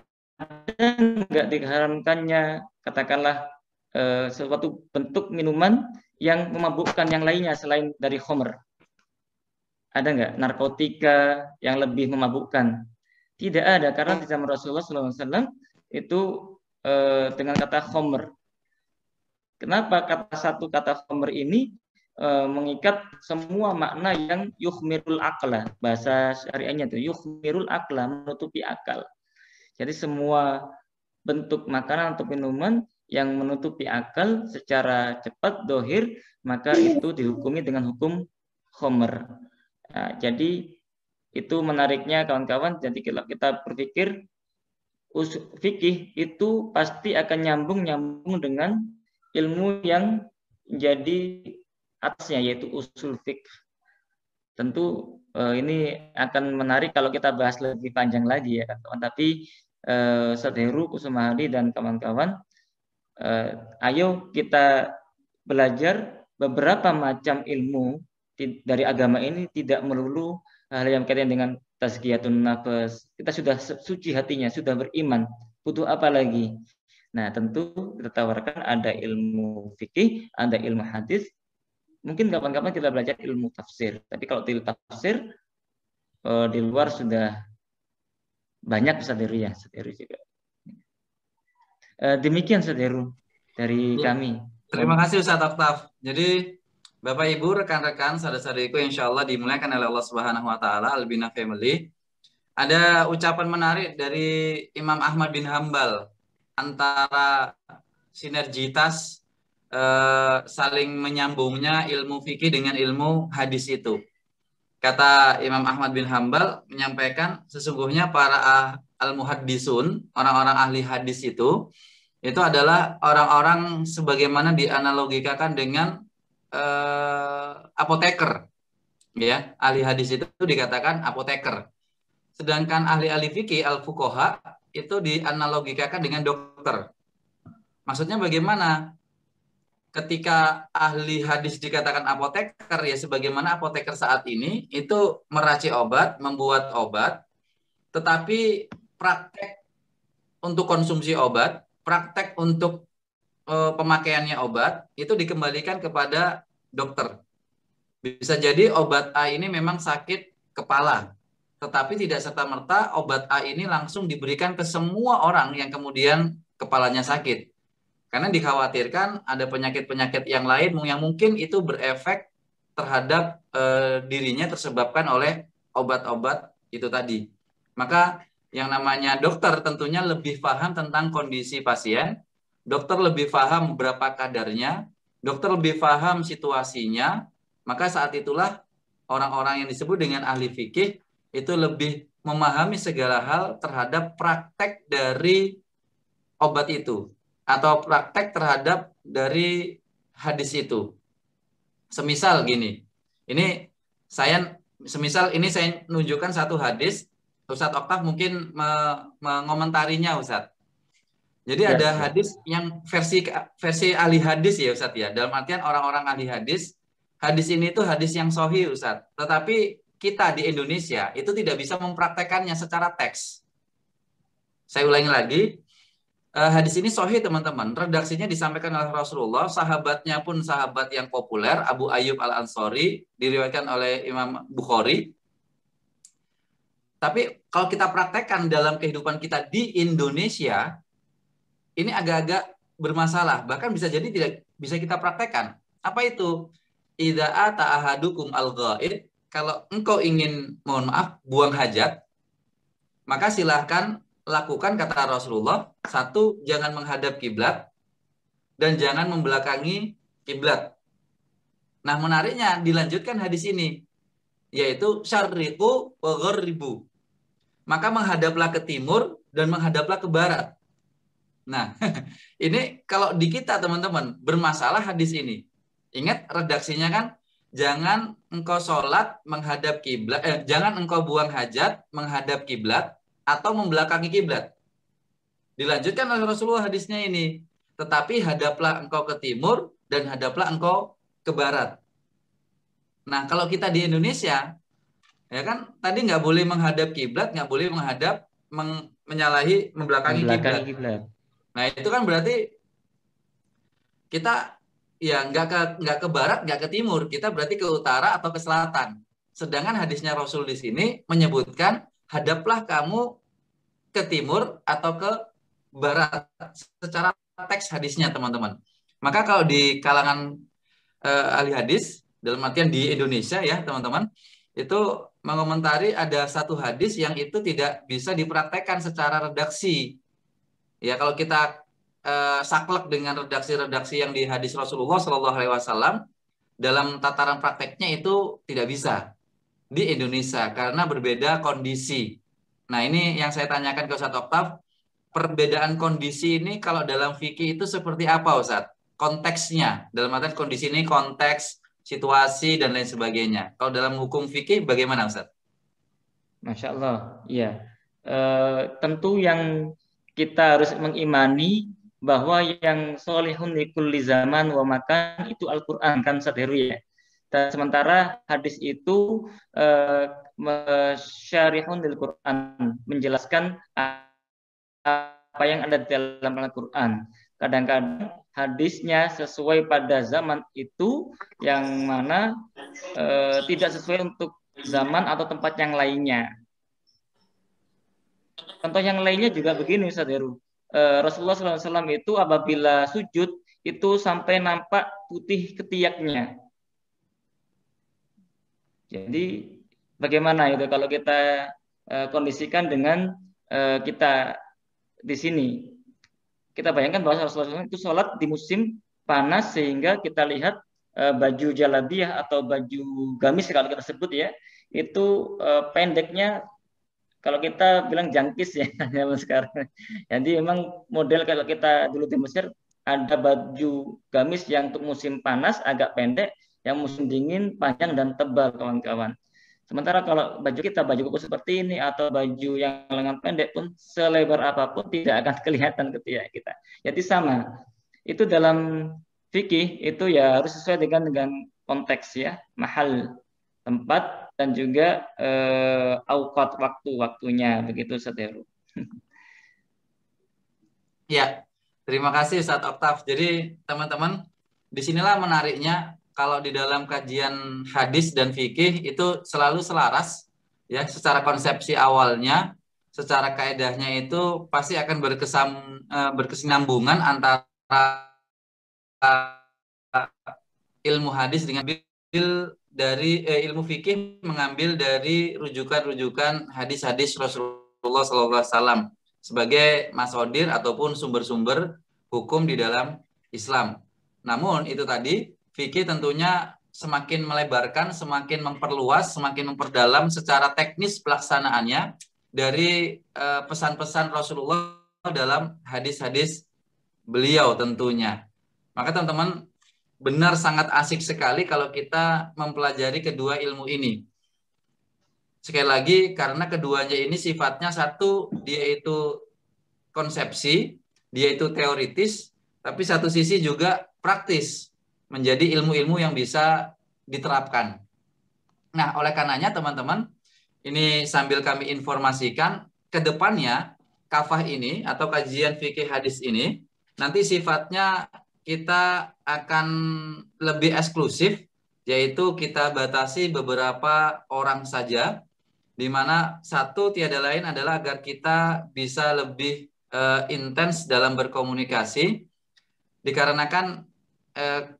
[SPEAKER 2] nggak diharamkannya katakanlah suatu bentuk minuman yang memabukkan yang lainnya selain dari khamr. Ada nggak narkotika yang lebih memabukkan? Tidak ada, karena di zaman Rasulullah SAW itu dengan kata khamr. Kenapa satu kata khamr ini mengikat semua makna yang yukhmirul aqla, bahasa syariahnya itu yukhmirul aqla, menutupi akal. Jadi semua bentuk makanan atau minuman yang menutupi akal secara cepat dohir, maka itu dihukumi dengan hukum khamr. Nah, jadi itu menariknya kawan-kawan. Jadi kalau kita berpikir fikih itu pasti akan nyambung dengan ilmu yang jadi atasnya, yaitu usul fikih. Tentu ini akan menarik kalau kita bahas lebih panjang lagi ya kawan-kawan. Tapi Ustaz Heru Kusumahadi dan kawan-kawan, ayo kita belajar beberapa macam ilmu dari agama ini, tidak melulu hal yang kaitan dengan tazkiyatun nafas. Kita sudah suci hatinya, sudah beriman. Butuh apa lagi? Nah, tentu kita tawarkan ada ilmu fikih, ada ilmu hadis. Mungkin kapan-kapan kita belajar ilmu tafsir. Tapi kalau ilmu tafsir di luar sudah banyak Ustaz Heru ya, Ustaz Heru juga. Demikian Ustaz Heru dari kami.
[SPEAKER 1] Terima kasih Ustaz Oktaf. Jadi Bapak Ibu, rekan-rekan, saudara-saudariku, insya Allah dimuliakan oleh Allah Subhanahu Wa Taala, Albina Family. Ada ucapan menarik dari Imam Ahmad bin Hambal antara sinergitas saling menyambungnya ilmu fikih dengan ilmu hadis itu. Kata Imam Ahmad bin Hambal menyampaikan sesungguhnya para al-muhaddisun, orang-orang ahli hadis itu adalah orang-orang sebagaimana dianalogikakan dengan apoteker, ya. Ahli hadis itu dikatakan apoteker, sedangkan ahli-ahli fikih al-fuqaha itu dianalogikakan dengan dokter. Maksudnya bagaimana? Ketika ahli hadis dikatakan apoteker, ya sebagaimana apoteker saat ini itu meracik obat, membuat obat, tetapi praktek untuk konsumsi obat, praktek untuk pemakaiannya obat itu dikembalikan kepada dokter. Bisa jadi obat A ini memang sakit kepala, tetapi tidak serta-merta obat A ini langsung diberikan ke semua orang yang kemudian kepalanya sakit. Karena dikhawatirkan ada penyakit-penyakit yang lain yang mungkin itu berefek terhadap dirinya tersebabkan oleh obat-obat itu tadi. Maka yang namanya dokter tentunya lebih paham tentang kondisi pasien. Dokter lebih paham berapa kadarnya, dokter lebih paham situasinya, maka saat itulah orang-orang yang disebut dengan ahli fikih itu lebih memahami segala hal terhadap praktek dari obat itu atau praktek terhadap dari hadis itu. Semisal gini, semisal ini saya menunjukkan satu hadis, Ustadz Oktaf mungkin mengomentarinya Ustadz. Jadi ada hadis yang versi ahli hadis ya Ustadz ya. Dalam artian orang-orang ahli hadis ini itu hadis yang sahih Ustadz. Tetapi kita di Indonesia itu tidak bisa mempraktekannya secara teks. Saya ulangi lagi, hadis ini sahih teman-teman. Redaksinya disampaikan oleh Rasulullah, sahabatnya pun sahabat yang populer, Abu Ayyub Al-Ansori, diriwayatkan oleh Imam Bukhari. Tapi kalau kita praktekkan dalam kehidupan kita di Indonesia, ini agak-agak bermasalah, bahkan bisa jadi tidak bisa kita praktekkan. Apa itu? Idza ata ahadukum al-ghaid, kalau engkau ingin, mohon maaf, buang hajat, maka silahkan lakukan, kata Rasulullah, satu, jangan menghadap kiblat, dan jangan membelakangi kiblat. Nah, menariknya dilanjutkan hadis ini, yaitu syarriqu wa gharribu. Maka menghadaplah ke timur dan menghadaplah ke barat. Nah, ini kalau di kita teman-teman bermasalah hadis ini. Ingat redaksinya kan, jangan engkau sholat menghadap kiblat, jangan engkau buang hajat menghadap kiblat atau membelakangi kiblat. Dilanjutkan oleh Rasulullah hadisnya ini, tetapi hadaplah engkau ke timur dan hadaplah engkau ke barat. Nah, kalau kita di Indonesia, ya kan tadi nggak boleh menghadap kiblat, nggak boleh menghadap menyalahi membelakangi kiblat. Nah, itu kan berarti kita ya nggak ke barat, nggak ke timur, kita berarti ke utara atau ke selatan. Sedangkan hadisnya Rasul di sini menyebutkan hadaplah kamu ke timur atau ke barat secara teks hadisnya, teman-teman. Maka kalau di kalangan ahli hadis, dalam artian di Indonesia ya teman-teman, itu mengomentari ada satu hadis yang itu tidak bisa dipraktekkan secara redaksi. Ya, kalau kita saklek dengan redaksi-redaksi yang di hadis Rasulullah Shallallahu Alaihi Wasallam, dalam tataran prakteknya itu tidak bisa di Indonesia karena berbeda kondisi. Nah, ini yang saya tanyakan ke Ustadz Oktaf, perbedaan kondisi ini kalau dalam fikih itu seperti apa, Ustadz? Konteksnya, dalam artian kondisi ini konteks, situasi, dan lain sebagainya. Kalau dalam hukum fikih bagaimana, Ustadz?
[SPEAKER 2] Masya Allah, iya. Tentu yang kita harus mengimani bahwa yang solihun likulli zaman wa makan itu Al-Quran kan Ustaz Heru ya. Dan sementara hadis itu syarihun lil Quran, menjelaskan apa yang ada di dalam Al-Quran. Kadang-kadang hadisnya sesuai pada zaman itu, yang mana tidak sesuai untuk zaman atau tempat yang lainnya. Contoh yang lainnya juga begini Ustaz Heru. Rasulullah SAW itu apabila sujud itu sampai nampak putih ketiaknya. Jadi bagaimana itu kalau kita kondisikan dengan kita di sini? Kita bayangkan bahwa Rasulullah SAW itu sholat di musim panas sehingga kita lihat baju jalabiyah atau baju gamis kalau kita sebut ya, itu pendeknya kalau kita bilang jangkis ya zaman sekarang. Jadi memang model kalau kita dulu di Mesir ada baju gamis yang untuk musim panas agak pendek, yang musim dingin panjang dan tebal kawan-kawan. Sementara kalau baju kita baju koko seperti ini atau baju yang lengan pendek pun selebar apapun tidak akan kelihatan ketiak kita. Jadi sama. Itu dalam fikih itu ya harus sesuai dengan konteks ya, mahal, tempat, dan juga auqat, waktu-waktunya begitu Ustaz Heru.
[SPEAKER 1] Ya, terima kasih Ustaz Oktaf. Jadi teman-teman, disinilah menariknya kalau di dalam kajian hadis dan fikih itu selalu selaras ya, secara konsepsi awalnya, secara kaedahnya itu pasti akan berkesinambungan antara ilmu hadis dengan dari ilmu fikih mengambil dari rujukan-rujukan hadis-hadis Rasulullah SAW sebagai masodir ataupun sumber-sumber hukum di dalam Islam. Namun itu tadi fikih tentunya semakin melebarkan, semakin memperluas, semakin memperdalam secara teknis pelaksanaannya dari pesan-pesan Rasulullah dalam hadis-hadis beliau tentunya. Maka teman-teman, benar sangat asik sekali kalau kita mempelajari kedua ilmu ini. Sekali lagi, karena keduanya ini sifatnya satu, dia itu konsepsi, dia itu teoritis, tapi satu sisi juga praktis, menjadi ilmu-ilmu yang bisa diterapkan. Nah, oleh karenanya teman-teman, ini sambil kami informasikan, ke depannya kafah ini atau kajian fikih hadis ini, nanti sifatnya kita akan lebih eksklusif, yaitu kita batasi beberapa orang saja, di mana satu tiada lain adalah agar kita bisa lebih intens dalam berkomunikasi, Dikarenakan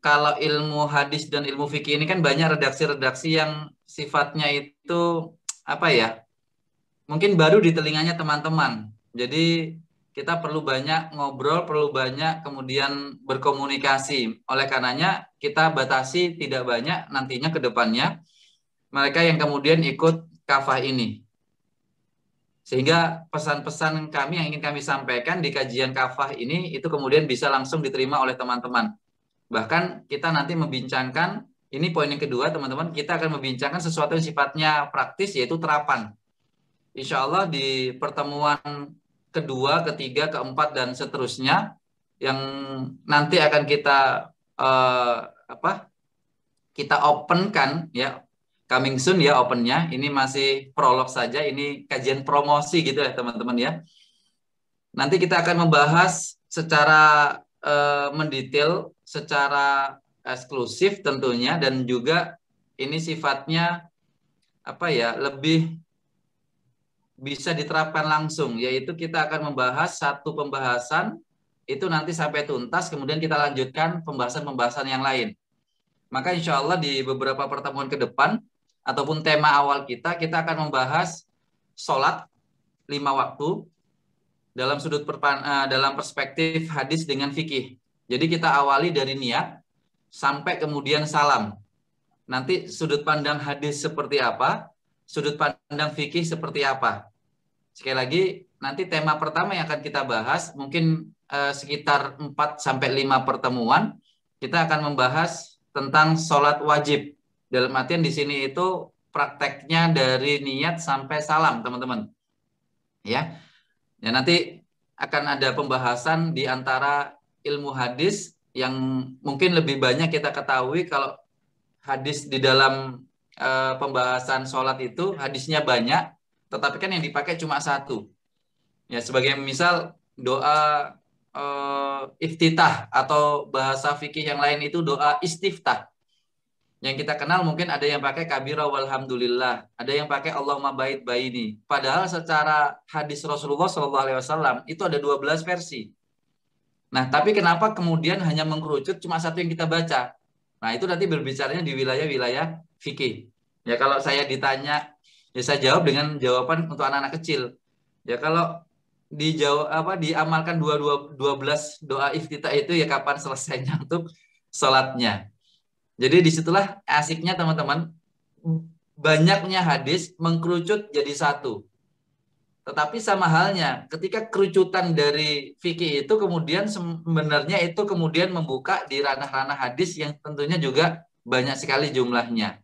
[SPEAKER 1] kalau ilmu hadis dan ilmu fikih ini kan banyak redaksi-redaksi yang sifatnya itu apa ya? Mungkin baru di telinganya teman-teman. Jadi kita perlu banyak ngobrol, perlu banyak kemudian berkomunikasi. Oleh karenanya kita batasi tidak banyak nantinya ke depannya mereka yang kemudian ikut kafah ini. Sehingga pesan-pesan kami yang ingin kami sampaikan di kajian kafah ini itu kemudian bisa langsung diterima oleh teman-teman. Bahkan kita nanti membincangkan, ini poin yang kedua teman-teman, kita akan membincangkan sesuatu yang sifatnya praktis yaitu terapan. Insya Allah di pertemuan kedua, ketiga, keempat, dan seterusnya yang nanti akan kita kita openkan ya, coming soon ya opennya. Ini masih prolog saja, ini kajian promosi gitu ya teman-teman ya. Nanti kita akan membahas secara mendetail, secara eksklusif tentunya, dan juga ini sifatnya apa ya, lebih bisa diterapkan langsung, yaitu kita akan membahas satu pembahasan itu nanti sampai tuntas, kemudian kita lanjutkan pembahasan-pembahasan yang lain. Maka insya Allah di beberapa pertemuan ke depan ataupun tema awal kita akan membahas sholat 5 waktu dalam dalam perspektif hadis dengan fikih. Jadi kita awali dari niat sampai kemudian salam. Nanti sudut pandang hadis seperti apa, sudut pandang fikih seperti apa. Sekali lagi, nanti tema pertama yang akan kita bahas mungkin sekitar 4 sampai 5 pertemuan kita akan membahas tentang sholat wajib. Dalam artian di sini itu prakteknya dari niat sampai salam, teman-teman. Ya. Ya, nanti akan ada pembahasan di antara ilmu hadis yang mungkin lebih banyak kita ketahui kalau hadis di dalam pembahasan sholat itu hadisnya banyak, tetapi kan yang dipakai cuma satu. Ya, sebagai misal doa iftitah atau bahasa fikih yang lain itu doa istiftah. Yang kita kenal mungkin ada yang pakai kabira walhamdulillah, ada yang pakai Allahumma bait baini. Padahal secara hadis Rasulullah SAW itu ada 12 versi. Nah, tapi kenapa kemudian hanya mengkerucut cuma satu yang kita baca? Nah, itu nanti berbicaranya di wilayah-wilayah fikih. Ya, kalau saya ditanya, ya saya jawab dengan jawaban untuk anak-anak kecil. Ya, kalau diamalkan 12 doa iftitah itu ya kapan selesainya untuk sholatnya. Jadi disitulah asiknya teman-teman, banyaknya hadis mengkerucut jadi satu. Tetapi sama halnya ketika kerucutan dari fikih itu kemudian sebenarnya itu kemudian membuka di ranah-ranah hadis yang tentunya juga banyak sekali jumlahnya.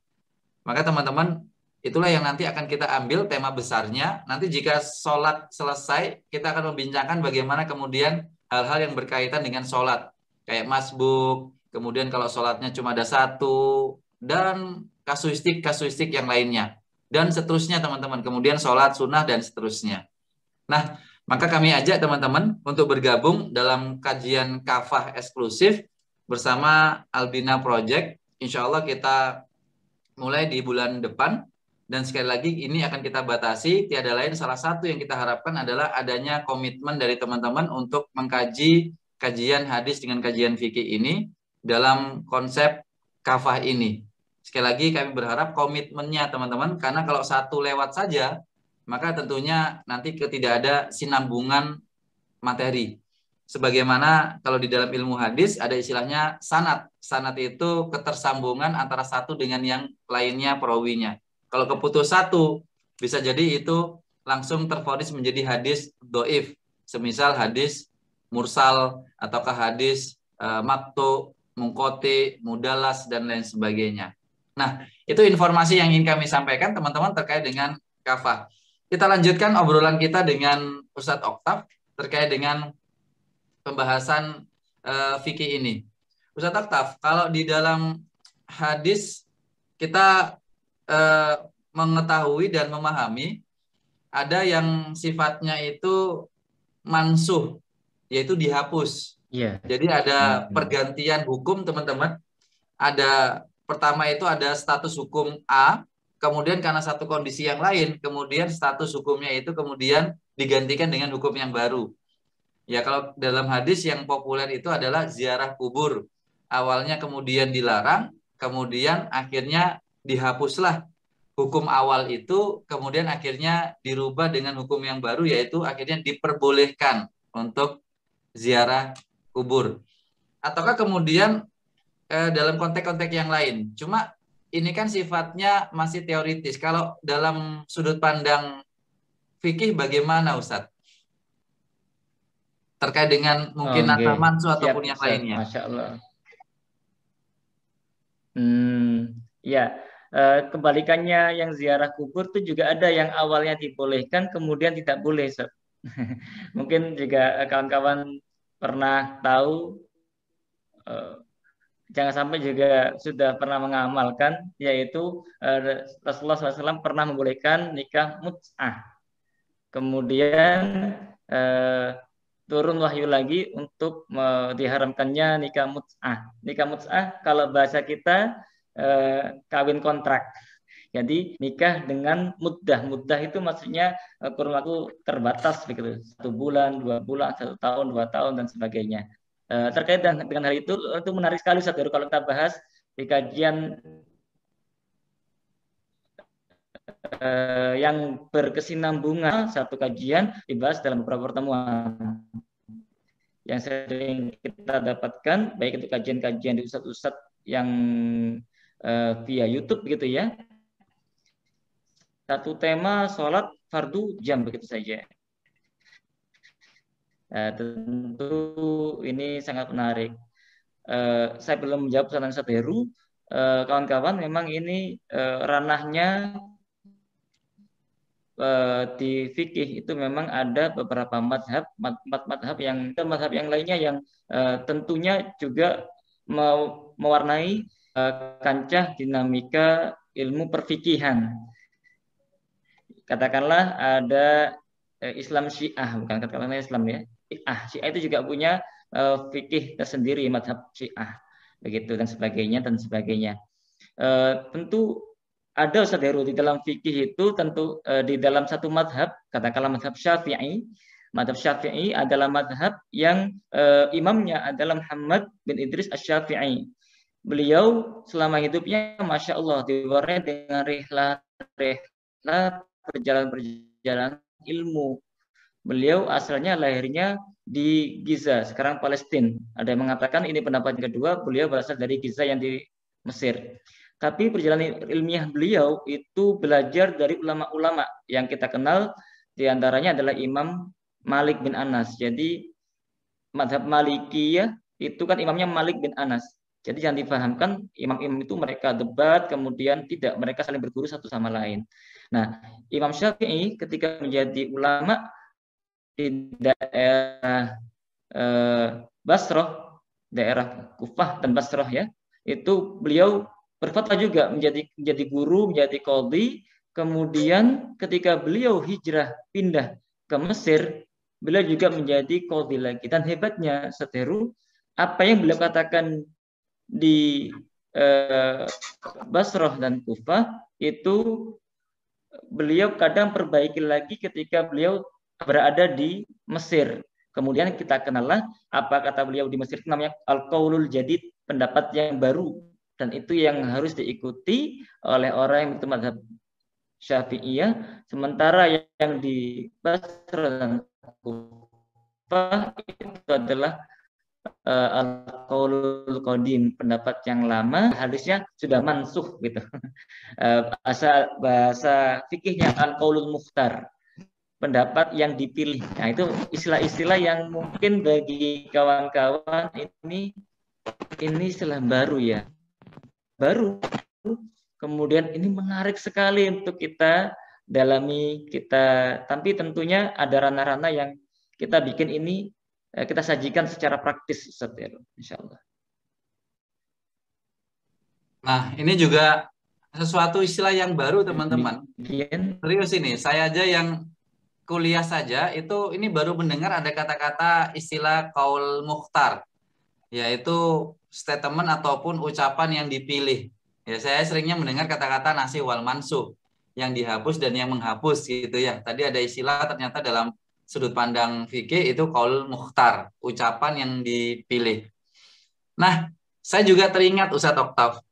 [SPEAKER 1] Maka teman-teman, itulah yang nanti akan kita ambil tema besarnya. Nanti jika sholat selesai, kita akan membincangkan bagaimana kemudian hal-hal yang berkaitan dengan sholat. Kayak masbuk, kemudian kalau sholatnya cuma ada satu, dan kasuistik yang lainnya. Dan seterusnya teman-teman. Kemudian sholat sunnah dan seterusnya. Nah, maka kami ajak teman-teman untuk bergabung dalam kajian kafah eksklusif bersama Albina Project. Insya Allah kita mulai di bulan depan, dan sekali lagi ini akan kita batasi, tiada lain salah satu yang kita harapkan adalah adanya komitmen dari teman-teman untuk mengkaji kajian hadis dengan kajian fikih ini dalam konsep kafah ini. Sekali lagi kami berharap komitmennya teman-teman, karena kalau satu lewat saja maka tentunya nanti tidak ada sinambungan materi. Sebagaimana kalau di dalam ilmu hadis ada istilahnya sanad. Sanad itu ketersambungan antara satu dengan yang lainnya perawinya. Kalau keputus satu, bisa jadi itu langsung tervonis menjadi hadis doif. Semisal hadis mursal ataukah hadis maktu, mungkoti, mudalas, dan lain sebagainya. Nah, itu informasi yang ingin kami sampaikan teman-teman terkait dengan kafah. Kita lanjutkan obrolan kita dengan Ustadz Oktaf terkait dengan pembahasan fikih ini. Ustaz Oktaf, kalau di dalam hadis kita mengetahui dan memahami ada yang sifatnya itu mansuh, yaitu dihapus.
[SPEAKER 2] Iya.
[SPEAKER 1] Jadi ada pergantian hukum teman-teman. Ada pertama itu ada status hukum A, kemudian karena satu kondisi yang lain, kemudian status hukumnya itu kemudian digantikan dengan hukum yang baru. Ya kalau dalam hadis yang populer itu adalah ziarah kubur. Awalnya kemudian dilarang, kemudian akhirnya dihapuslah hukum awal itu, kemudian akhirnya dirubah dengan hukum yang baru, yaitu akhirnya diperbolehkan untuk ziarah kubur. Ataukah kemudian dalam konteks-konteks yang lain. Cuma ini kan sifatnya masih teoritis. Kalau dalam sudut pandang fikih bagaimana Ustadz? Terkait dengan mungkin
[SPEAKER 2] Oke,
[SPEAKER 1] nasa mansu
[SPEAKER 2] siap
[SPEAKER 1] ataupun yang
[SPEAKER 2] Ustaz.
[SPEAKER 1] lainnya.
[SPEAKER 2] Masya Allah. Ya, kebalikannya yang ziarah kubur itu juga ada yang awalnya dibolehkan, kemudian tidak boleh, Ustaz. Mungkin juga kawan-kawan pernah tahu, eh, jangan sampai juga sudah pernah mengamalkan, yaitu Rasulullah SAW pernah membolehkan nikah mut'ah. Kemudian eh, turun wahyu lagi untuk diharamkannya nikah mut'ah. Nikah mut'ah kalau bahasa kita kawin kontrak. Jadi nikah dengan muddah. Muddah itu maksudnya kurun waktu terbatas begitu. 1 bulan, 2 bulan, 1 tahun, 2 tahun dan sebagainya. Terkait dengan hal itu menarik sekali Ustaz Heru, kalau kita bahas di kajian yang berkesinambungan, satu kajian dibahas dalam beberapa pertemuan yang sering kita dapatkan, baik itu kajian-kajian di ustadz-ustadz yang via YouTube begitu ya. Satu tema sholat fardu jam begitu saja. Tentu ini sangat menarik. Saya belum menjawab pertanyaan Ustadz Heru. Kawan-kawan, memang ini ranahnya di fikih itu memang ada beberapa madhab yang lainnya yang tentunya juga mewarnai kancah dinamika ilmu perfikihan. Katakanlah ada Islam Syiah, bukan katakanlah Islam ya. Syiah itu juga punya fikih tersendiri, madhab Syiah, begitu dan sebagainya. Tentu ada Ustaz Heru di dalam fikih itu tentu di dalam satu madhab, katakanlah madhab Syafi'i. Madhab Syafi'i adalah madhab yang imamnya adalah Muhammad bin Idris Asy-Syafi'i. Beliau selama hidupnya Masya Allah diwarnai dengan rihlah perjalanan ilmu. Beliau asalnya lahirnya di Giza, sekarang Palestina. Ada yang mengatakan ini pendapat kedua, beliau berasal dari Giza yang di Mesir. Tapi perjalanan ilmiah beliau itu belajar dari ulama-ulama yang kita kenal, diantaranya adalah Imam Malik bin Anas. Jadi madhab Malikiyah itu kan imamnya Malik bin Anas. Jadi jangan dipahamkan imam-imam itu mereka debat, kemudian tidak, mereka saling berguru satu sama lain. Nah, Imam Syafi'i ketika menjadi ulama di daerah Basrah, daerah Kufah dan Basrah ya, itu beliau berfatwa juga menjadi guru, menjadi qadhi. Kemudian ketika beliau hijrah pindah ke Mesir, beliau juga menjadi qadhi lagi. Dan hebatnya Seteru, apa yang beliau katakan di Basrah dan Kufah itu beliau kadang perbaiki lagi ketika beliau berada di Mesir. Kemudian kita kenallah apa kata beliau di Mesir, itu namanya al-qaulul jadid, pendapat yang baru, dan itu yang harus diikuti oleh orang yang bermadzhab Syafi'iyah. Sementara yang di Basrah dan Kufah itu adalah al-qaulul qadim, pendapat yang lama, hadisnya sudah mansuh gitu. Bahasa fikihnya al-qaulul mukhtar, pendapat yang dipilih. Nah, itu istilah-istilah yang mungkin bagi kawan-kawan ini istilah baru ya. Baru. Kemudian ini menarik sekali untuk kita dalami, tapi tentunya ada ranah-ranah yang kita bikin ini, kita sajikan secara praktis, Ustaz, insyaallah.
[SPEAKER 1] Nah, ini juga sesuatu istilah yang baru, teman-teman. Serius ini, saya aja yang kuliah saja itu ini baru mendengar ada kata-kata istilah qaul mukhtar, yaitu statement ataupun ucapan yang dipilih. Ya, saya seringnya mendengar kata-kata nasikh wal mansukh, yang dihapus dan yang menghapus gitu ya. Tadi ada istilah ternyata dalam sudut pandang fikih itu qaul mukhtar, ucapan yang dipilih. Nah, saya juga teringat Ustadz Oktaf.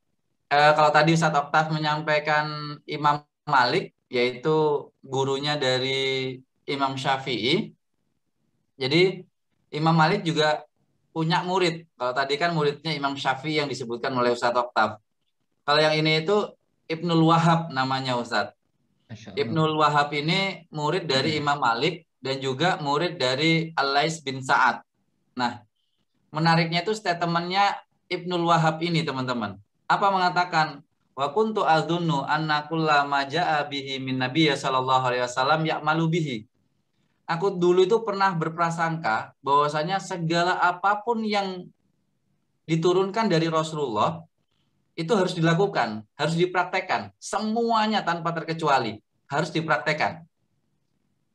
[SPEAKER 1] Kalau tadi Ustadz Oktaf menyampaikan Imam Malik, yaitu gurunya dari Imam Syafi'i. Jadi Imam Malik juga punya murid. Kalau tadi kan muridnya Imam Syafi'i yang disebutkan oleh Ustadz Oktaf. Kalau yang ini itu Ibnul Wahab namanya Ustadz.
[SPEAKER 2] Masya Allah.
[SPEAKER 1] Ibnul Wahab ini murid dari Imam Malik dan juga murid dari Al-Lais bin Sa'ad. Nah, menariknya itu statementnya Ibnul Wahab ini teman-teman. Apa mengatakan? Wa kuntu adzunnu anna kullama jaa bihi min nabiyya sallallahu alaihi wasallam ya'malu bihi. Aku dulu itu pernah berprasangka bahwasanya segala apapun yang diturunkan dari Rasulullah itu harus dilakukan, harus dipraktekkan. Semuanya tanpa terkecuali harus dipraktekkan.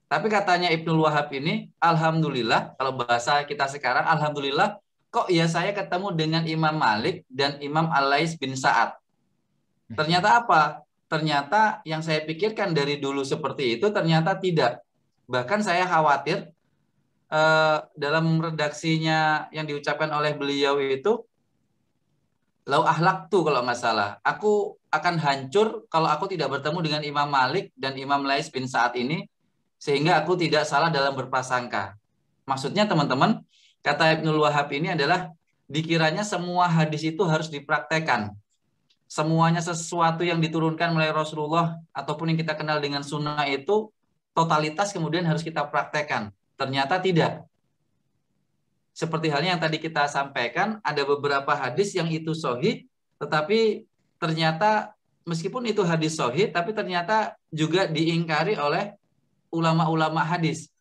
[SPEAKER 1] Tapi katanya Ibnul Wahab ini, alhamdulillah, kalau bahasa kita sekarang, alhamdulillah, kok ya saya ketemu dengan Imam Malik dan Imam Al-Lais bin Sa'ad. Ternyata apa? Ternyata yang saya pikirkan dari dulu seperti itu, ternyata tidak. Bahkan saya khawatir dalam redaksinya yang diucapkan oleh beliau itu, lau ahlak tuh kalau nggak salah. Aku akan hancur kalau aku tidak bertemu dengan Imam Malik dan Imam Lais bin Sa'ad ini, sehingga aku tidak salah dalam berprasangka. Maksudnya teman-teman, kata Ibnul Wahab ini adalah dikiranya semua hadis itu harus dipraktekkan. Semuanya sesuatu yang diturunkan oleh Rasulullah ataupun yang kita kenal dengan sunnah itu totalitas kemudian harus kita praktekkan. Ternyata tidak. Seperti halnya yang tadi kita sampaikan, ada beberapa hadis yang itu sahih, tetapi ternyata meskipun itu hadis sahih, tapi ternyata juga diingkari oleh ulama-ulama hadis.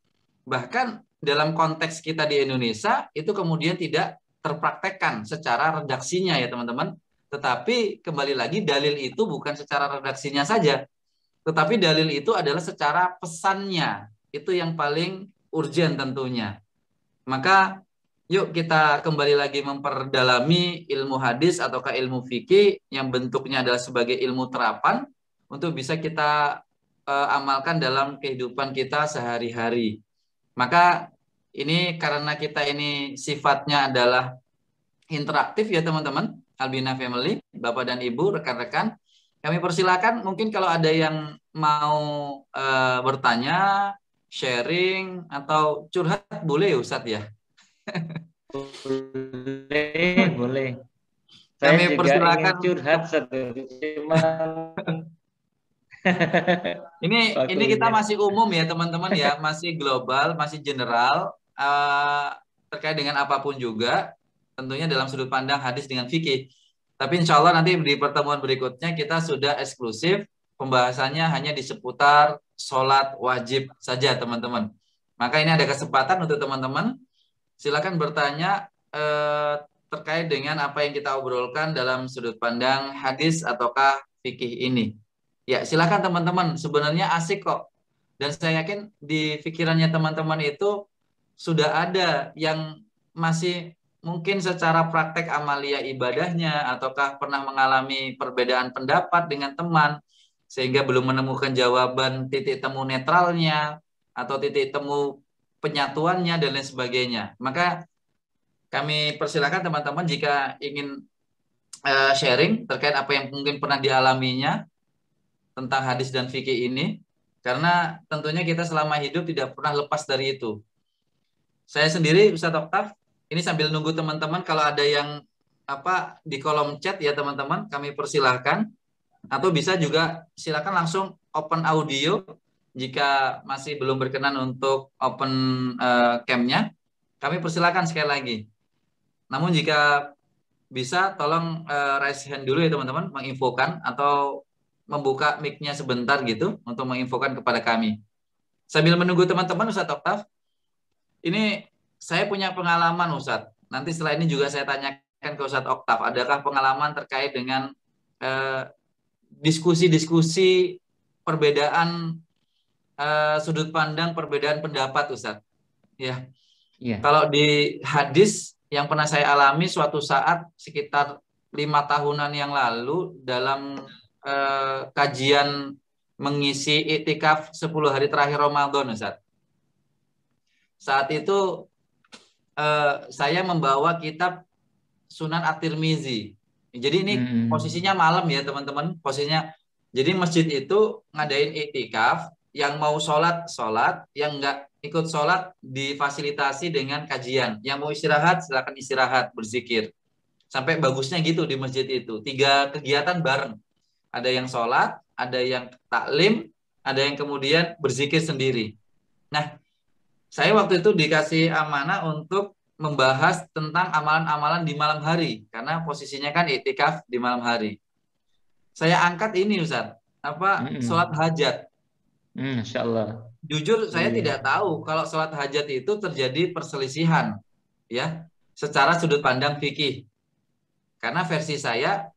[SPEAKER 1] Bahkan dalam konteks kita di Indonesia, itu kemudian tidak terpraktekkan secara redaksinya ya teman-teman. Tetapi kembali lagi dalil itu bukan secara redaksinya saja, tetapi dalil itu adalah secara pesannya. Itu yang paling urgent tentunya. Maka yuk kita kembali lagi memperdalami ilmu hadis ataukah ilmu fikih yang bentuknya adalah sebagai ilmu terapan untuk bisa kita amalkan dalam kehidupan kita sehari-hari. Maka ini karena kita ini sifatnya adalah interaktif ya teman-teman, Albina Family, Bapak dan Ibu, rekan-rekan, kami persilakan mungkin kalau ada yang mau bertanya, sharing atau curhat boleh Ustadz ya.
[SPEAKER 2] Boleh. Saya
[SPEAKER 1] Kami
[SPEAKER 2] juga
[SPEAKER 1] persilakan
[SPEAKER 2] ingin curhat satu, cuma
[SPEAKER 1] ini kita masih umum ya teman-teman ya, masih global, masih general, terkait dengan apapun juga, tentunya dalam sudut pandang hadis dengan fikih. Tapi insya Allah nanti di pertemuan berikutnya kita sudah eksklusif, pembahasannya hanya di seputar sholat wajib saja teman-teman. Maka ini ada kesempatan untuk teman-teman, silakan bertanya terkait dengan apa yang kita obrolkan dalam sudut pandang hadis ataukah fikih ini. Ya, silakan teman-teman. Sebenarnya asik kok. Dan saya yakin di pikirannya teman-teman itu sudah ada yang masih mungkin secara praktek amalia ibadahnya ataukah pernah mengalami perbedaan pendapat dengan teman sehingga belum menemukan jawaban titik temu netralnya atau titik temu penyatuannya dan lain sebagainya. Maka kami persilakan teman-teman jika ingin sharing terkait apa yang mungkin pernah dialaminya tentang hadis dan fikih ini, karena tentunya kita selama hidup tidak pernah lepas dari itu. Saya sendiri Ustadz Oktaf, ini sambil nunggu teman-teman kalau ada yang di kolom chat ya teman-teman, kami persilahkan, atau bisa juga silakan langsung open audio jika masih belum berkenan untuk open cam-nya, kami persilahkan sekali lagi. Namun jika bisa tolong raise hand dulu ya teman-teman, menginfokan atau membuka mic-nya sebentar gitu untuk menginfokan kepada kami. Sambil menunggu teman-teman Ustadz Oktaf, ini saya punya pengalaman Ustadz. Nanti setelah ini juga saya tanyakan ke Ustadz Oktaf, adakah pengalaman terkait dengan diskusi-diskusi perbedaan sudut pandang, perbedaan pendapat Ustadz. Ya. Kalau di hadis yang pernah saya alami suatu saat sekitar 5 tahunan yang lalu dalam kajian mengisi iktikaf 10 hari terakhir Ramadan Ustaz. saat itu saya membawa kitab Sunan At-Tirmizi. Jadi ini posisinya malam ya teman-teman, posisinya. Jadi masjid itu ngadain iktikaf, yang mau sholat, yang nggak ikut sholat difasilitasi dengan kajian. Yang mau istirahat, silakan istirahat, berzikir. Sampai bagusnya gitu di masjid itu. 3 kegiatan bareng. Ada yang sholat, ada yang taklim, ada yang kemudian berzikir sendiri. Nah, saya waktu itu dikasih amanah untuk membahas tentang amalan-amalan di malam hari. Karena posisinya kan iktikaf di malam hari. Saya angkat ini Ustaz, sholat hajat.
[SPEAKER 2] Masya Allah.
[SPEAKER 1] Jujur saya
[SPEAKER 2] Iya.
[SPEAKER 1] tidak tahu kalau sholat hajat itu terjadi perselisihan ya secara sudut pandang fikih. Karena versi saya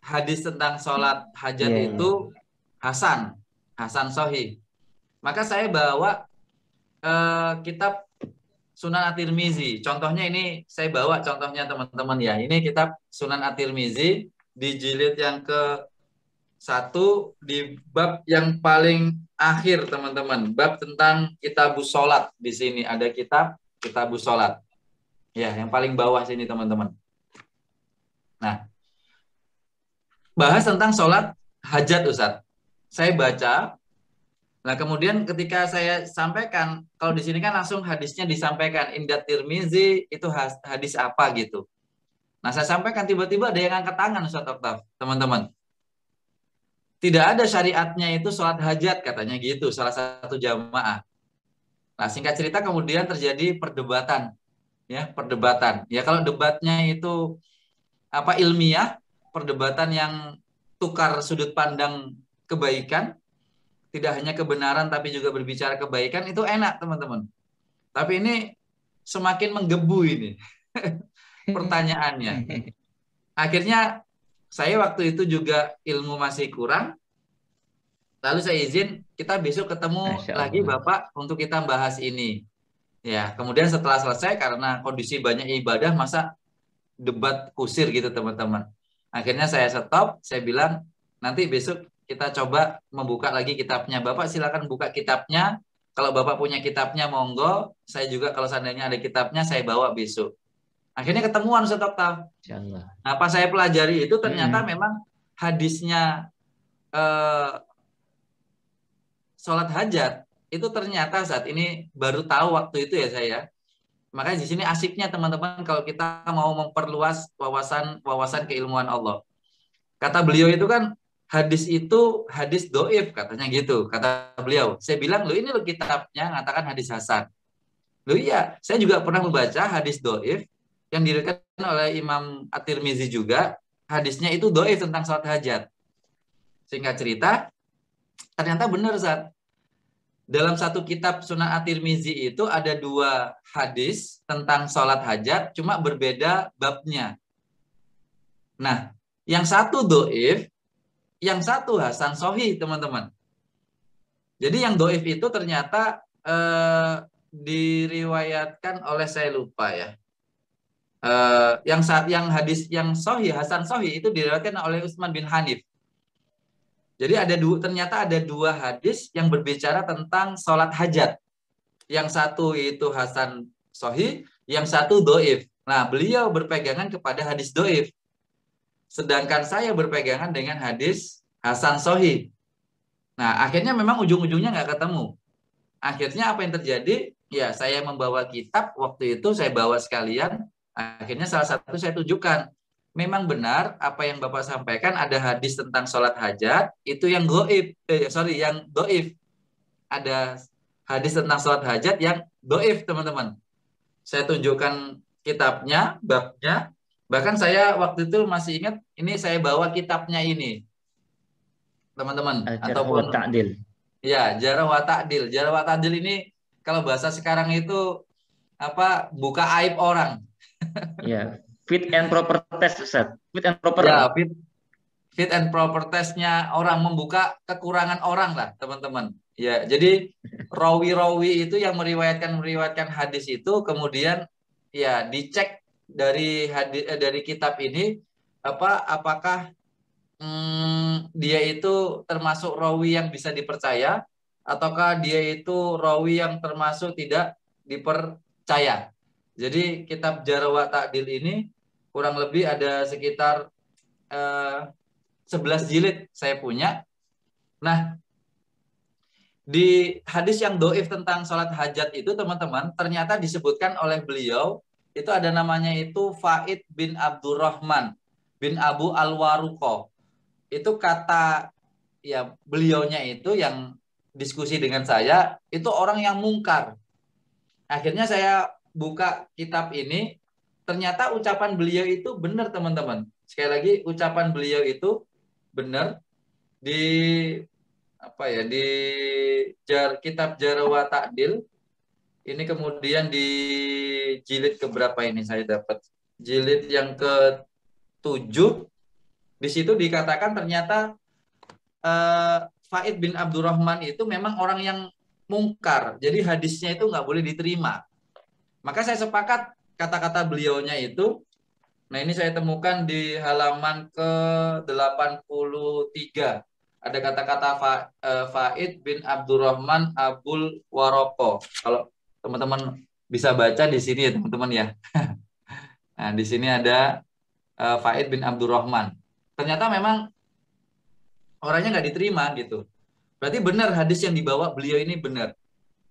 [SPEAKER 1] hadis tentang sholat hajat
[SPEAKER 2] Iya, iya.
[SPEAKER 1] itu Hasan Sahih. Maka saya bawa kitab Sunan At-Tirmizi. Contohnya ini saya bawa contohnya teman-teman ya. Ini kitab Sunan At-Tirmizi di jilid yang ke-1 di bab yang paling akhir teman-teman. Bab tentang kitabus sholat. Di sini ada kitabus sholat. Ya, yang paling bawah sini teman-teman. Nah, bahas tentang sholat hajat Ustaz. Saya baca. Nah, kemudian ketika saya sampaikan, kalau di sini kan langsung hadisnya disampaikan, Indat Tirmizi itu hadis apa gitu. Nah, saya sampaikan tiba-tiba ada yang angkat tangan Ustaz Oktaf, teman-teman. Tidak ada syariatnya itu sholat hajat katanya gitu, salah satu jamaah. Nah, singkat cerita kemudian terjadi perdebatan, ya perdebatan. Ya kalau debatnya itu ilmiah, perdebatan yang tukar sudut pandang kebaikan, tidak hanya kebenaran tapi juga berbicara kebaikan, itu enak teman-teman. Tapi ini semakin menggebu ini pertanyaannya. Akhirnya saya waktu itu juga ilmu masih kurang. Lalu saya izin kita besok ketemu
[SPEAKER 2] Masya
[SPEAKER 1] lagi
[SPEAKER 2] Allah.
[SPEAKER 1] Bapak untuk kita bahas ini. Ya, kemudian setelah selesai karena kondisi banyak ibadah masa debat kusir gitu teman-teman. Akhirnya saya stop, saya bilang nanti besok kita coba membuka lagi kitabnya. Bapak silakan buka kitabnya. Kalau Bapak punya kitabnya monggo, saya juga kalau seandainya ada kitabnya saya bawa besok. Akhirnya ketemuan Ustaz Oktav.
[SPEAKER 2] Masya Allah.
[SPEAKER 1] Nah, pas saya pelajari itu ternyata memang hadisnya sholat hajat itu ternyata saat ini baru tahu waktu itu ya saya. Makanya di sini asiknya teman-teman kalau kita mau memperluas wawasan keilmuan Allah. Kata beliau itu kan hadis itu hadis doif katanya gitu kata beliau. Saya bilang lo ini lo kitabnya mengatakan hadis hasan. Lo iya, saya juga pernah membaca hadis doif yang diriwayatkan oleh Imam At-Tirmizi juga. Hadisnya itu doif tentang sholat hajat. Singkat cerita, ternyata benar Zat. Dalam satu kitab Sunan At-Tirmizi itu ada 2 hadis tentang sholat hajat, cuma berbeda babnya. Nah, yang satu doif, yang satu hasan sohih, teman-teman. Jadi yang doif itu ternyata diriwayatkan oleh saya lupa ya. Yang hadis yang sohih, hasan sohih itu diriwayatkan oleh Utsman bin Hanif. Jadi ternyata ada 2 hadis yang berbicara tentang sholat hajat. Yang satu itu hasan sohih, yang satu doif. Nah, beliau berpegangan kepada hadis doif. Sedangkan saya berpegangan dengan hadis hasan sohih. Nah, akhirnya memang ujung-ujungnya nggak ketemu. Akhirnya apa yang terjadi? Ya, saya membawa kitab, waktu itu saya bawa sekalian. Akhirnya salah satu saya tunjukkan. Memang benar apa yang Bapak sampaikan, ada hadis tentang sholat hajat, itu yang yang doif. Ada hadis tentang sholat hajat yang doif, teman-teman. Saya tunjukkan kitabnya, babnya. Bahkan saya waktu itu masih ingat, ini saya bawa kitabnya ini, teman-teman.
[SPEAKER 2] Al-Jarh wa
[SPEAKER 1] Ataupun,
[SPEAKER 2] Ta'dil.
[SPEAKER 1] ya, Jarh wa Ta'dil. Jarh wa Ta'dil ini, kalau bahasa sekarang itu, buka aib orang.
[SPEAKER 2] Ya, fit and proper test Ustaz. Fit and proper.
[SPEAKER 1] Ya, fit and proper testnya orang, membuka kekurangan orang lah teman-teman. Ya, jadi rawi-rawi itu yang meriwayatkan hadis itu kemudian ya dicek dari dari kitab ini apakah dia itu termasuk rawi yang bisa dipercaya ataukah dia itu rawi yang termasuk tidak dipercaya. Jadi kitab Jarh wa Ta'dil ini kurang lebih ada sekitar 11 jilid saya punya. Nah, di hadis yang doif tentang sholat hajat itu teman-teman, ternyata disebutkan oleh beliau, itu ada namanya itu Faid bin Abdurrahman bin Abu Al-Waruqo. Itu kata ya beliaunya itu yang diskusi dengan saya, itu orang yang mungkar. Akhirnya saya buka kitab ini, ternyata ucapan beliau itu benar teman-teman. Sekali lagi ucapan beliau itu benar di apa ya di kitab Jarh wa Ta'dil ini, kemudian di jilid keberapa ini saya dapat jilid yang ke-7, di situ dikatakan ternyata Faid bin Abdurrahman itu memang orang yang mungkar, jadi hadisnya itu nggak boleh diterima. Maka saya sepakat kata-kata beliaunya itu. Nah, ini saya temukan di halaman ke-83. Ada kata-kata Faid bin Abdurrahman Abul Waroko. Kalau teman-teman bisa baca di sini ya teman-teman ya. Nah, di sini ada Faid bin Abdurrahman. Ternyata memang orangnya nggak diterima gitu. Berarti benar hadis yang dibawa beliau ini benar.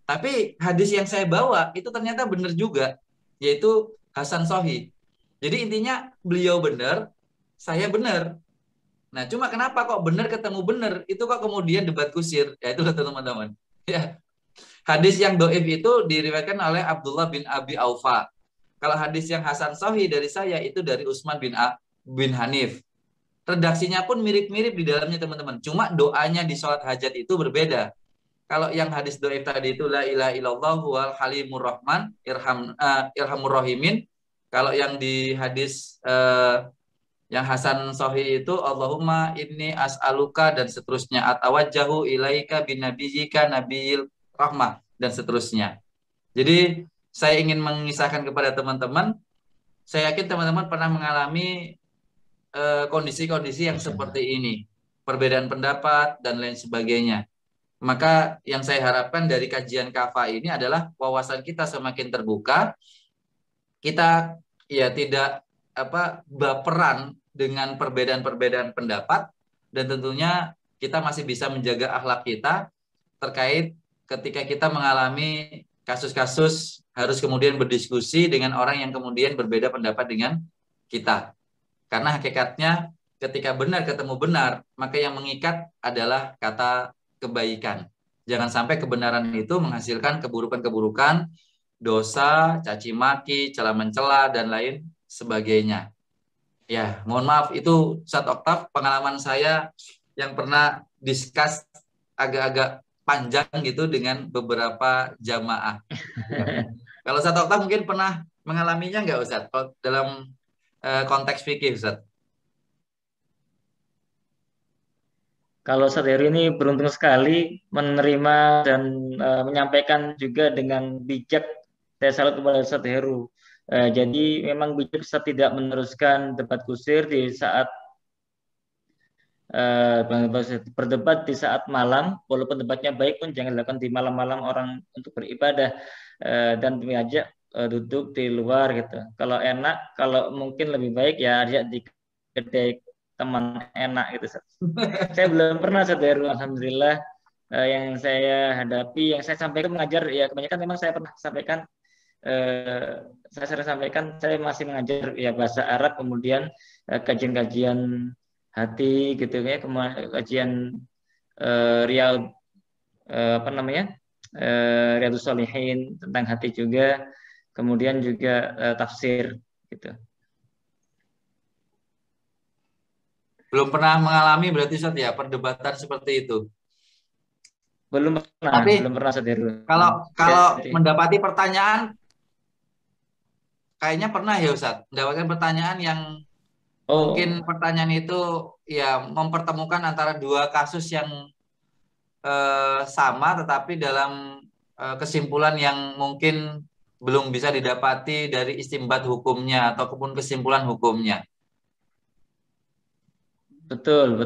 [SPEAKER 1] Tapi hadis yang saya bawa itu ternyata benar juga, yaitu Hasan Sahih. Jadi intinya beliau benar, saya benar. Nah, cuma kenapa kok benar ketemu benar, itu kok kemudian debat kusir. Ya itulah teman-teman. Ya. Hadis yang doif itu diriwayatkan oleh Abdullah bin Abi Aufa. Kalau hadis yang Hasan Sahih dari saya itu dari Utsman bin Hanif. Redaksinya pun mirip-mirip di dalamnya teman-teman. Cuma doanya di sholat hajat itu berbeda. Kalau yang hadis doif tadi itu la ilaha illallah wal halimur rahman irhamur rahimin. Kalau yang di hadis yang Hasan Sahih itu Allahumma inni as'aluka dan seterusnya, atawajjahu ilaika binabiyika nabiyil rahmah dan seterusnya. Jadi saya ingin mengisahkan kepada teman-teman, saya yakin teman-teman pernah mengalami kondisi-kondisi yang seperti ini, perbedaan pendapat dan lain sebagainya. Maka yang saya harapkan dari kajian kafa ini adalah wawasan kita semakin terbuka, kita ya tidak baperan dengan perbedaan-perbedaan pendapat, dan tentunya kita masih bisa menjaga akhlak kita terkait ketika kita mengalami kasus-kasus harus kemudian berdiskusi dengan orang yang kemudian berbeda pendapat dengan kita. Karena hakikatnya ketika benar ketemu benar, maka yang mengikat adalah kata kebaikan. Jangan sampai kebenaran itu menghasilkan keburukan-keburukan, dosa, caci maki, cela mencela dan lain sebagainya. Ya, mohon maaf itu Ustadz Oktaf pengalaman saya yang pernah discuss agak-agak panjang gitu dengan beberapa jamaah. Kalau Ustadz Oktaf mungkin pernah mengalaminya nggak Ustadz? Dalam konteks fikih Ustadz?
[SPEAKER 2] Kalau Ustadz Heru ini beruntung sekali menerima dan menyampaikan juga dengan bijak. Saya salut kepada Ustadz Heru. Jadi memang bijak Ustadz tidak meneruskan debat kusir di saat berdebat di saat malam, walaupun debatnya baik pun jangan dilakukan di malam-malam orang untuk beribadah, dan mengajak duduk di luar gitu. Kalau enak, kalau mungkin lebih baik ya ajak di kedai teman enak gitu. Saya belum pernah Heru, alhamdulillah. Yang saya hadapi, yang saya sampaikan mengajar ya kebanyakan memang saya pernah sampaikan, saya sering sampaikan saya masih mengajar ya bahasa Arab, kemudian kajian-kajian hati gitu ya, kajian Riyadh Riyadhus Shalihin tentang hati juga, kemudian juga tafsir gitu.
[SPEAKER 1] Belum pernah mengalami berarti Ustadz ya perdebatan seperti itu.
[SPEAKER 2] Belum pernah.
[SPEAKER 1] Kalau mendapati pertanyaan kayaknya pernah ya Ustadz, mendapatkan pertanyaan yang mungkin pertanyaan itu ya mempertemukan antara dua kasus yang sama tetapi dalam kesimpulan yang mungkin belum bisa didapati dari istimbat hukumnya ataupun kesimpulan hukumnya.
[SPEAKER 2] Betul.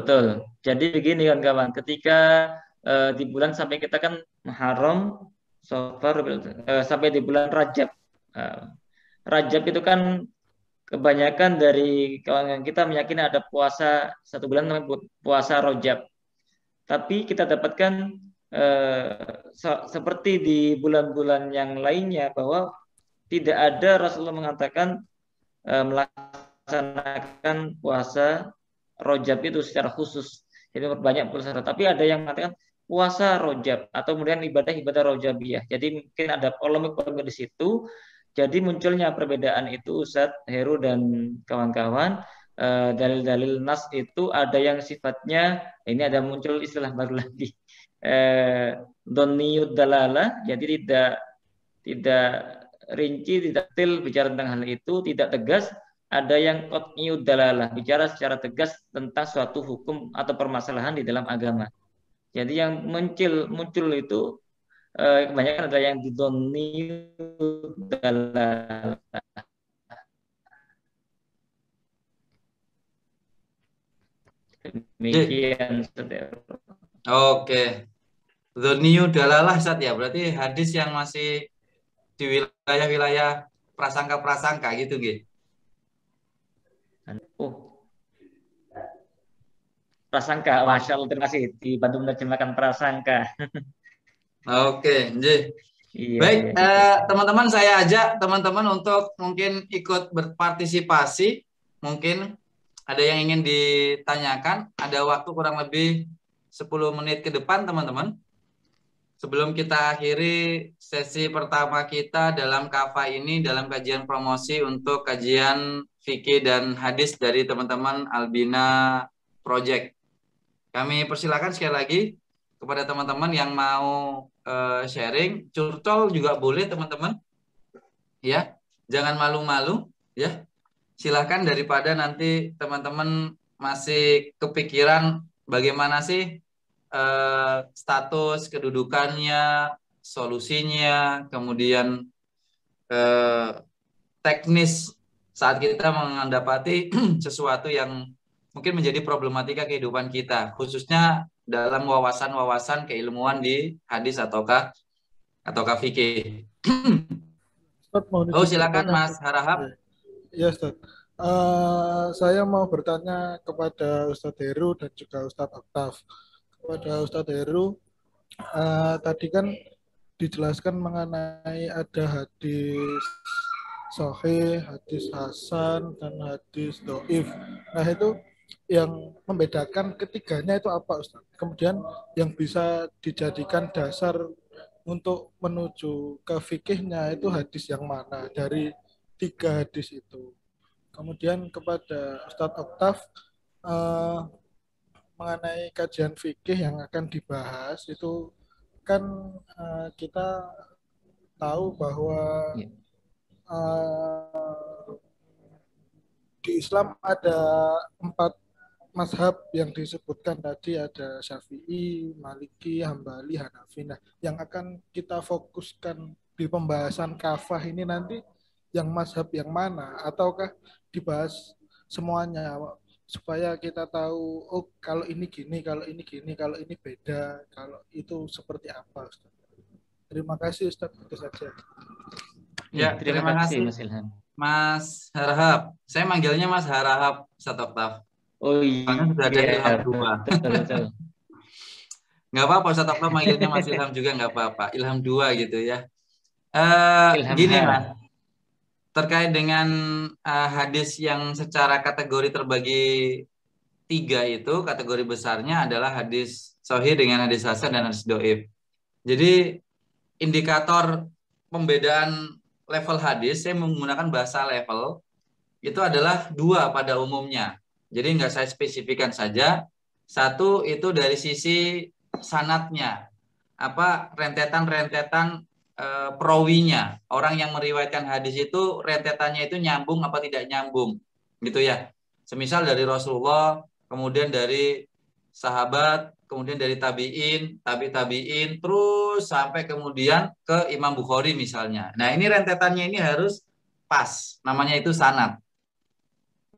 [SPEAKER 2] Jadi begini kawan-kawan, ketika di bulan sampai kita kan Muharram, Safar, sampai di bulan Rajab. Eh, Rajab itu kan kebanyakan dari kawan kita meyakini ada puasa satu bulan namanya puasa Rajab. Tapi kita dapatkan seperti di bulan-bulan yang lainnya bahwa tidak ada Rasulullah mengatakan melaksanakan puasa Rajab itu secara khusus. Jadi banyak puasa, tapi ada yang mengatakan puasa Rajab atau kemudian ibadah-ibadah Rajabiyah. Jadi mungkin ada polemik-polemik di situ. Jadi munculnya perbedaan itu Ustadz Heru dan kawan-kawan. Dalil-dalil nas itu ada yang sifatnya ini ada muncul istilah baru lagi doniyud dalalah, jadi tidak rinci, tidak detail bicara tentang hal itu, tidak tegas. Ada yang qat'iyud dalalah, bicara secara tegas tentang suatu hukum atau permasalahan di dalam agama. Jadi yang muncul itu kebanyakan ada yang didoniyud dalalah. Demikian.
[SPEAKER 1] Oke. Dzoniyu dalalah Ustaz ya, berarti hadis yang masih di wilayah-wilayah prasangka-prasangka gitu gitu.
[SPEAKER 2] Oh, prasangka, Masya Allah, terima kasih dibantu menerjemahkan prasangka.
[SPEAKER 1] Oke,
[SPEAKER 2] Iya,
[SPEAKER 1] baik,
[SPEAKER 2] iya.
[SPEAKER 1] teman-teman saya ajak teman-teman untuk mungkin ikut berpartisipasi. Mungkin ada yang ingin ditanyakan, ada waktu kurang lebih 10 menit ke depan teman-teman. Sebelum kita akhiri sesi pertama kita dalam kafa ini, dalam kajian promosi untuk kajian fikih dan hadis dari teman-teman Albina Project. Kami persilakan sekali lagi kepada teman-teman yang mau sharing, curcol juga boleh teman-teman, ya, jangan malu-malu, ya. Silahkan daripada nanti teman-teman masih kepikiran bagaimana sih status kedudukannya, solusinya, kemudian teknis saat kita mendapati sesuatu yang mungkin menjadi problematika kehidupan kita, khususnya dalam wawasan-wawasan keilmuan di hadis ataukah fikih.
[SPEAKER 3] Ustaz, mau
[SPEAKER 1] Oh,
[SPEAKER 3] izin
[SPEAKER 1] silakan
[SPEAKER 3] bertanya,
[SPEAKER 1] Mas
[SPEAKER 3] Ustaz.
[SPEAKER 1] Harahap.
[SPEAKER 3] Ya, Ustaz. Saya mau bertanya kepada Ustadz Heru dan juga Ustadz Oktaf. Kepada Ustadz Heru, tadi kan dijelaskan mengenai ada hadis sahih, hadis hasan, dan hadis doif. Nah, itu yang membedakan ketiganya itu apa, Ustaz? Kemudian yang bisa dijadikan dasar untuk menuju ke fikihnya itu hadis yang mana dari tiga hadis itu. Kemudian kepada Ustadz Oktaf, mengenai kajian fikih yang akan dibahas itu kan kita tahu bahwa di Islam ada 4 mazhab yang disebutkan tadi, ada Syafi'i, Maliki, Hambali, Hanafi. Nah, yang akan kita fokuskan di pembahasan kafah ini nanti yang mazhab yang mana, ataukah dibahas semuanya supaya kita tahu, oh kalau ini gini, kalau ini gini, kalau ini beda, kalau itu seperti apa, Ustaz. Terima kasih, Ustaz. Itu saja.
[SPEAKER 1] Ya, terima kasih
[SPEAKER 2] Mas Ilham.
[SPEAKER 1] Mas Harahap. Saya manggilnya Mas Harahap Ustaz Oktaf.
[SPEAKER 2] Oh iya,
[SPEAKER 1] Karena sudah ada Ilham 2.
[SPEAKER 2] betul.
[SPEAKER 1] Nggak apa-apa, Ustaz Oktaf manggilnya Mas Ilham juga nggak apa-apa. Ilham 2 gitu ya. Gini Mas, terkait dengan hadis yang secara kategori terbagi 3 itu, kategori besarnya adalah hadis sahih dengan hadis hasan dan hadis doif. Jadi indikator pembedaan level hadis, saya menggunakan bahasa level, itu adalah 2 pada umumnya. Jadi nggak saya spesifikkan saja. 1 itu dari sisi sanadnya, rentetan-rentetan perawinya, orang yang meriwayatkan hadis itu rentetannya itu nyambung apa tidak nyambung, gitu ya. Semisal dari Rasulullah, kemudian dari sahabat, kemudian dari tabi'in, tabi'in, terus sampai kemudian ke Imam Bukhari misalnya. Nah, ini rentetannya ini harus pas, namanya itu sanad.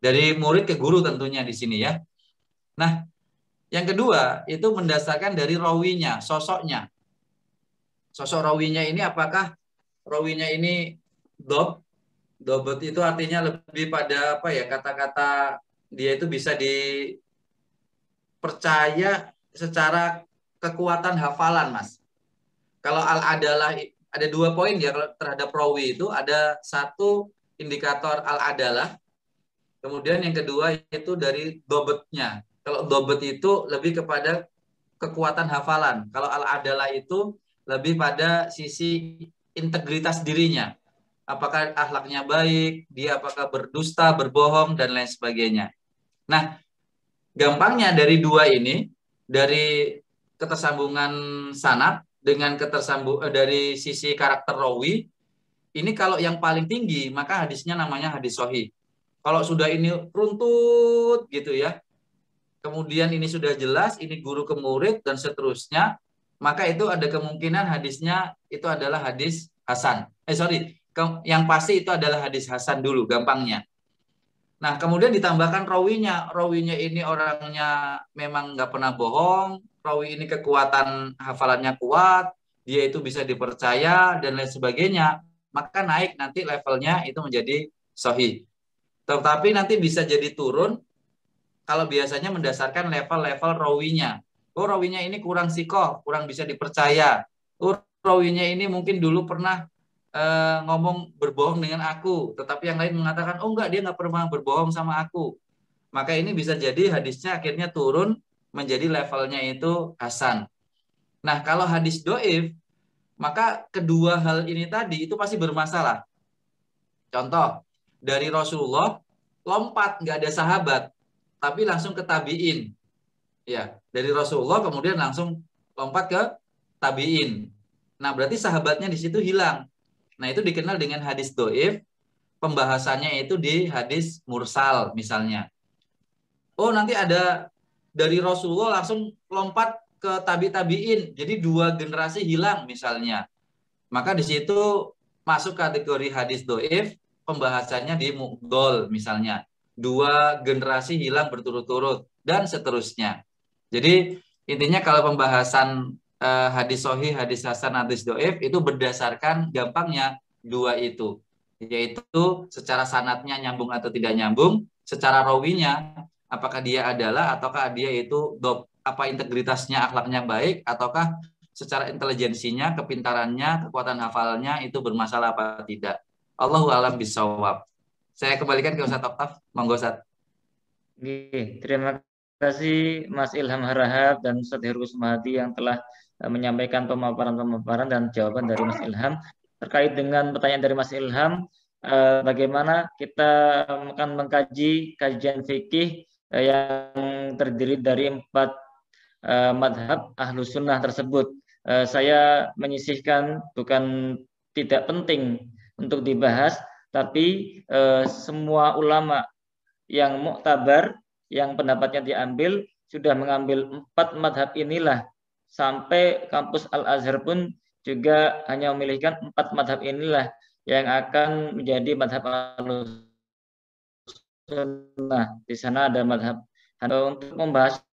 [SPEAKER 1] Dari murid ke guru tentunya di sini ya. Nah, Yang kedua, itu mendasarkan dari rawinya, sosoknya. Sosok rawinya ini apakah rawinya ini dob? Dobet itu artinya lebih pada apa ya, kata-kata dia itu bisa dipercaya secara kekuatan hafalan, Mas. Kalau al-adalah ada 2 poin ya kalau terhadap rawi itu, ada satu indikator al-adalah, kemudian yang kedua itu dari dobetnya. Kalau dobet itu lebih kepada kekuatan hafalan. Kalau al-adalah itu lebih pada sisi integritas dirinya. Apakah akhlaknya baik, dia apakah berdusta, berbohong, dan lain sebagainya. Nah, gampangnya dari 2 ini, dari ketersambungan sanad dengan dari sisi karakter rawi, ini kalau yang paling tinggi, maka hadisnya namanya hadis sahih. Kalau sudah ini runtut gitu ya, kemudian ini sudah jelas, ini guru ke murid, dan seterusnya, maka itu ada kemungkinan hadisnya itu adalah hadis hasan. Yang pasti itu adalah hadis hasan dulu, gampangnya. Nah, kemudian ditambahkan rawinya. Rawinya ini orangnya memang nggak pernah bohong, rawi ini kekuatan hafalannya kuat, dia itu bisa dipercaya, dan lain sebagainya. Maka naik nanti levelnya itu menjadi sahih. Tetapi nanti bisa jadi turun kalau biasanya mendasarkan level-level rawinya. Oh, rawinya ini kurang sikoh, kurang bisa dipercaya. Oh, rawinya ini mungkin dulu pernah ngomong berbohong dengan aku, tetapi yang lain mengatakan, oh enggak, dia nggak pernah berbohong sama aku. Maka ini bisa jadi hadisnya akhirnya turun menjadi levelnya itu hasan. Nah, kalau hadis doif, maka kedua hal ini tadi itu pasti bermasalah. Contoh, dari Rasulullah lompat, nggak ada sahabat, tapi langsung ke tabiin. Ya, dari Rasulullah kemudian langsung lompat ke tabiin. Nah, berarti sahabatnya di situ hilang. Nah, itu dikenal dengan hadis doif, pembahasannya itu di hadis mursal misalnya. Oh, nanti ada dari Rasulullah langsung lompat ke tabiin, jadi 2 generasi hilang misalnya. Maka di situ masuk kategori hadis doif, pembahasannya di mu'dol misalnya. 2 generasi hilang berturut-turut, dan seterusnya. Jadi intinya kalau pembahasan hadis sahih, hadis hasan, hadis doif itu berdasarkan gampangnya 2 itu, yaitu secara sanatnya nyambung atau tidak nyambung, secara rawinya apakah dia adalah ataukah dia itu apa integritasnya, akhlaknya baik, ataukah secara intelijensinya, kepintarannya, kekuatan hafalnya itu bermasalah apa tidak. Allahu a'lam bishawab. Saya kembalikan ke Ustaz Oktaf, monggo Ustaz.
[SPEAKER 2] Terima kasih Mas Ilham Harahap dan Ustaz Heru Sumadi yang telah menyampaikan pemaparan-pemaparan dan jawaban dari Mas Ilham. Terkait dengan pertanyaan dari Mas Ilham, bagaimana kita akan mengkaji kajian fikih yang terdiri dari 4 madhab ahlu sunnah tersebut. Saya menyisihkan, bukan tidak penting untuk dibahas, tapi semua ulama yang muktabar, yang pendapatnya diambil, sudah mengambil 4 madhab inilah. Sampai kampus Al-Azhar pun juga hanya memilihkan 4 madhab inilah yang akan menjadi madhab ahlu sunnah. Di sana ada madhab. Untuk membahasnya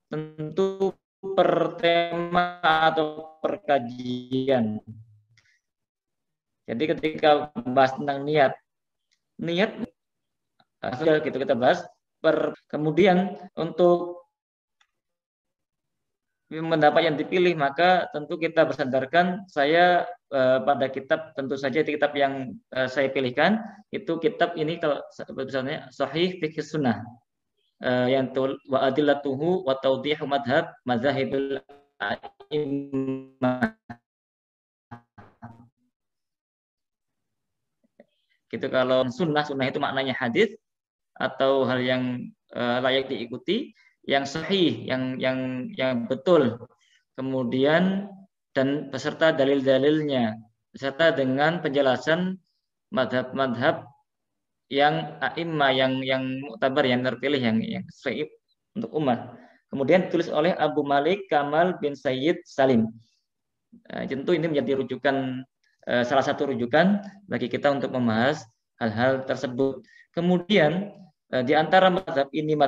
[SPEAKER 2] tentu per tema atau per kajian. Jadi ketika bahas tentang niat sudah gitu kita bahas. Kemudian untuk pendapat yang dipilih, maka tentu kita bersandarkan, saya pada kitab, tentu saja kitab yang saya pilihkan itu kitab ini, kalau misalnya Sahih Fiqh Sunnah, yang wa adillatuhu wa tawdihu madhab mazahibul a'immah. Gitu. Kalau sunnah itu maknanya hadis atau hal yang layak diikuti, yang sahih, yang betul, kemudian dan beserta dalil-dalilnya, beserta dengan penjelasan madhab-madhab yang a'immah, yang muktabar, yang terpilih, yang sahih untuk umat. Kemudian ditulis oleh Abu Malik Kamal bin Sayyid Salim. Tentu ini menjadi rujukan salah satu rujukan bagi kita untuk membahas hal-hal tersebut. Kemudian di antara madhab ini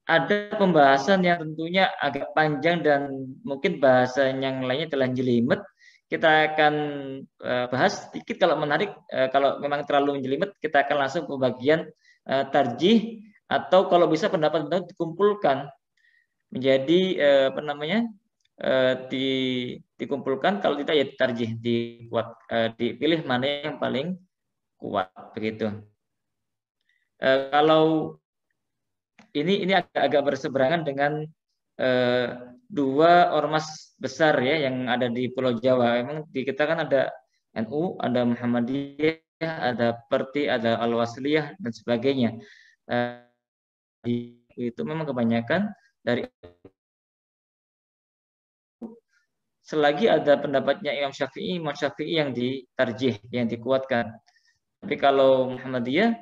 [SPEAKER 2] ada pembahasan yang tentunya agak panjang dan mungkin bahasan yang lainnya telah jelimet. Kita akan bahas sedikit kalau menarik. Kalau memang terlalu menjelimet, kita akan langsung ke bagian tarjih, atau kalau bisa pendapat-pendapat dikumpulkan menjadi dikumpulkan. Kalau tidak ya tarjih, dipilih mana yang paling kuat begitu. Kalau ini agak berseberangan dengan dua ormas besar ya yang ada di Pulau Jawa. Memang di kita kan ada NU, ada Muhammadiyah, ada Perti, ada Al-Wasliyah dan sebagainya. Itu memang kebanyakan dari, selagi ada pendapatnya Imam Syafi'i yang ditarjih, yang dikuatkan. Tapi kalau Muhammadiyah,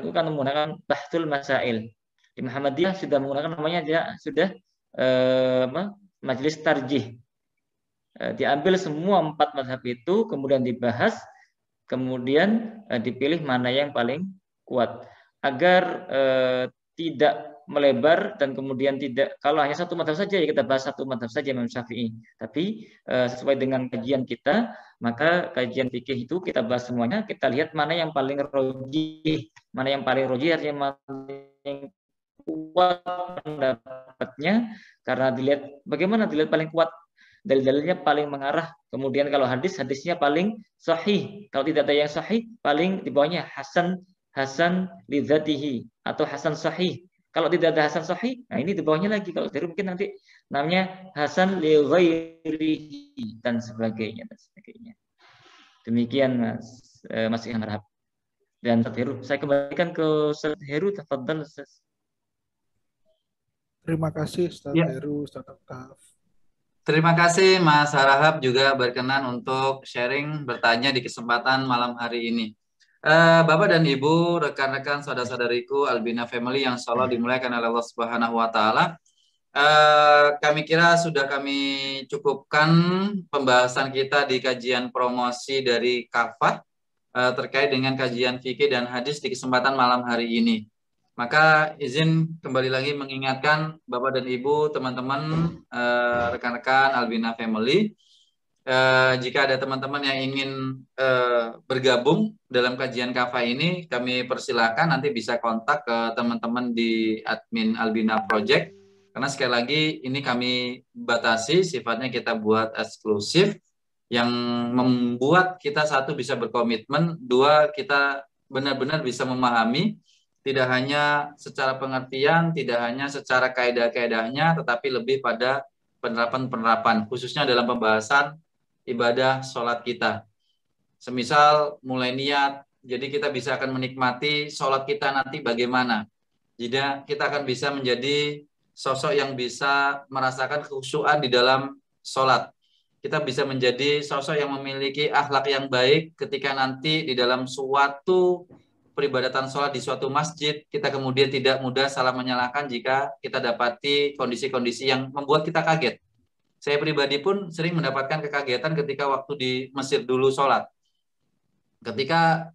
[SPEAKER 2] NU kan menggunakan Bahthul Masail. Di Muhammadiyah sudah menggunakan namanya, dia sudah majelis tarjih. Diambil semua 4 mazhab itu, kemudian dibahas, kemudian dipilih mana yang paling kuat, agar tidak melebar dan kemudian tidak, kalau hanya satu mazhab saja ya kita bahas satu mazhab saja Imam Syafi'i. Tapi sesuai dengan kajian kita, maka kajian fikih itu kita bahas semuanya, kita lihat mana yang paling rojih, artinya mana yang kuat pendapatnya, karena bagaimana dilihat paling kuat, dalil-dalilnya paling mengarah. Kemudian kalau hadisnya paling sahih, kalau tidak ada yang sahih, paling di bawahnya hasan lidzatihi atau hasan sahih. Kalau tidak ada hasan sahih, nah ini di bawahnya lagi. Kalau dari mungkin nanti namanya hasan li ghairihi dan sebagainya. Demikian Mas Ilham Harahap dan Ustaz Heru. Saya kembalikan ke Ustaz Heru, tafadhal Ustaz.
[SPEAKER 3] Terima kasih Ustaz Heru, Ustaz Aktaf.
[SPEAKER 1] Terima kasih Mas Harahap juga berkenan untuk sharing, bertanya di kesempatan malam hari ini. Bapak dan Ibu, rekan-rekan, saudara-saudariku Albina Family yang insya Allah dimuliakan oleh Allah Subhanahu wa Ta'ala, kami kira sudah kami cukupkan pembahasan kita di kajian promosi dari Kafah terkait dengan kajian fikih dan hadis di kesempatan malam hari ini. Maka izin kembali lagi mengingatkan Bapak dan Ibu, teman-teman, rekan-rekan Albina Family, jika ada teman-teman yang ingin bergabung dalam kajian Kafah ini, kami persilakan nanti bisa kontak ke teman-teman di admin Albina Project, karena sekali lagi ini kami batasi, sifatnya kita buat eksklusif, yang membuat kita satu bisa berkomitmen, dua kita benar-benar bisa memahami, tidak hanya secara pengertian, tidak hanya secara kaidah-kaidahnya, tetapi lebih pada penerapan-penerapan, khususnya dalam pembahasan ibadah sholat kita. Semisal mulai niat, jadi kita bisa akan menikmati sholat kita nanti bagaimana. Jadi kita akan bisa menjadi sosok yang bisa merasakan kekhusyuan di dalam sholat. Kita bisa menjadi sosok yang memiliki akhlak yang baik ketika nanti di dalam suatu peribadatan sholat di suatu masjid, kita kemudian tidak mudah salah menyalahkan jika kita dapati kondisi-kondisi yang membuat kita kaget. Saya pribadi pun sering mendapatkan kekagetan ketika waktu di Mesir dulu sholat. Ketika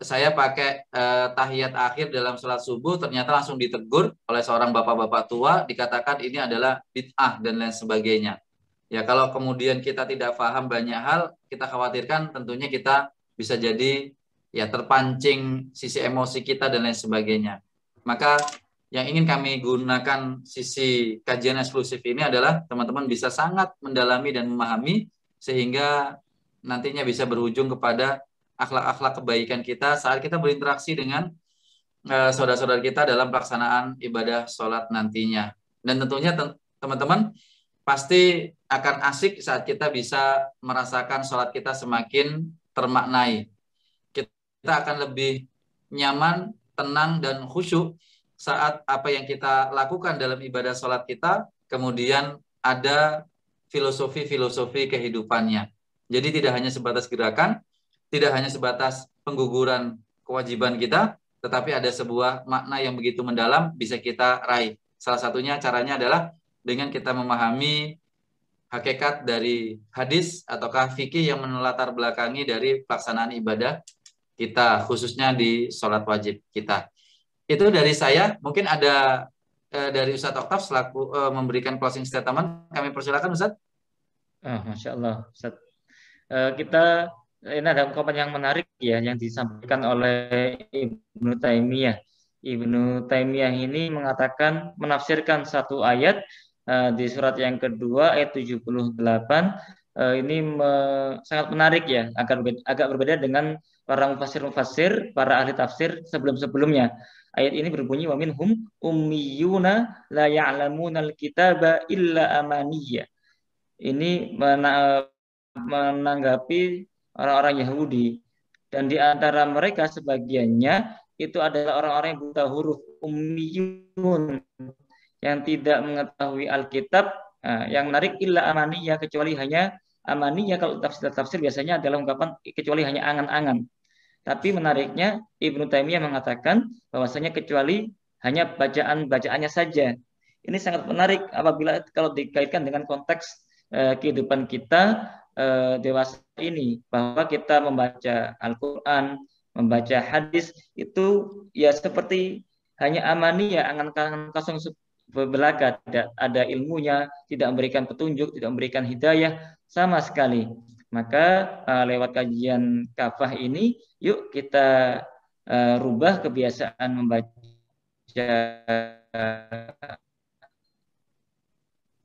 [SPEAKER 1] saya pakai tahiyat akhir dalam sholat subuh, ternyata langsung ditegur oleh seorang bapak-bapak tua, dikatakan ini adalah bid'ah dan lain sebagainya. Ya, kalau kemudian kita tidak paham banyak hal, kita khawatirkan tentunya kita bisa jadi ya terpancing sisi emosi kita dan lain sebagainya. Maka yang ingin kami gunakan sisi kajian eksklusif ini adalah teman-teman bisa sangat mendalami dan memahami sehingga nantinya bisa berujung kepada akhlak-akhlak kebaikan kita saat kita berinteraksi dengan saudara-saudara kita dalam pelaksanaan ibadah sholat nantinya. Dan tentunya teman-teman pasti akan asik saat kita bisa merasakan sholat kita semakin termaknai. Kita akan lebih nyaman, tenang, dan khusyuk saat apa yang kita lakukan dalam ibadah sholat kita, kemudian ada filosofi-filosofi kehidupannya. Jadi tidak hanya sebatas gerakan, tidak hanya sebatas pengguguran kewajiban kita, tetapi ada sebuah makna yang begitu mendalam bisa kita raih. Salah satunya caranya adalah dengan kita memahami hakikat dari hadis ataukah fikih yang menelatar belakangi dari pelaksanaan ibadah kita, khususnya di sholat wajib kita. Itu dari saya. Mungkin ada dari Ustadz Oktaf selaku memberikan closing statement. Kami persilakan Ustadz.
[SPEAKER 2] Masya Allah, Ustaz. Kita ini ada ungkapan yang menarik ya yang disampaikan oleh Ibnu Taimiyah. Ibnu Taimiyah ini mengatakan, menafsirkan satu ayat di surat yang kedua ayat 78. Ini sangat menarik ya, agak berbeda dengan para mufassir, para ahli tafsir sebelum-sebelumnya. Ayat ini berbunyi, wa minhum ummiyuna la ya'lamunal kitaba illa amaniyya. Ini menanggapi orang-orang Yahudi, dan di antara mereka sebagiannya itu adalah orang-orang yang buta huruf, ummiyun, yang tidak mengetahui Alkitab. Yang menarik, illa amaniyah, kecuali hanya amaniyah. Kalau tafsir biasanya adalah ungkapan kecuali hanya angan-angan. Tapi menariknya Ibnu Taimiyah mengatakan bahwasanya kecuali hanya bacaan-bacaannya saja. Ini sangat menarik apabila kalau dikaitkan dengan konteks kehidupan kita dewasa ini, bahwa kita membaca Al-Quran, membaca hadis itu ya seperti hanya amani ya, angan-angan kosong belaka, tidak ada ilmunya, tidak memberikan petunjuk, tidak memberikan hidayah sama sekali. Maka lewat kajian kafah ini, yuk kita rubah kebiasaan membaca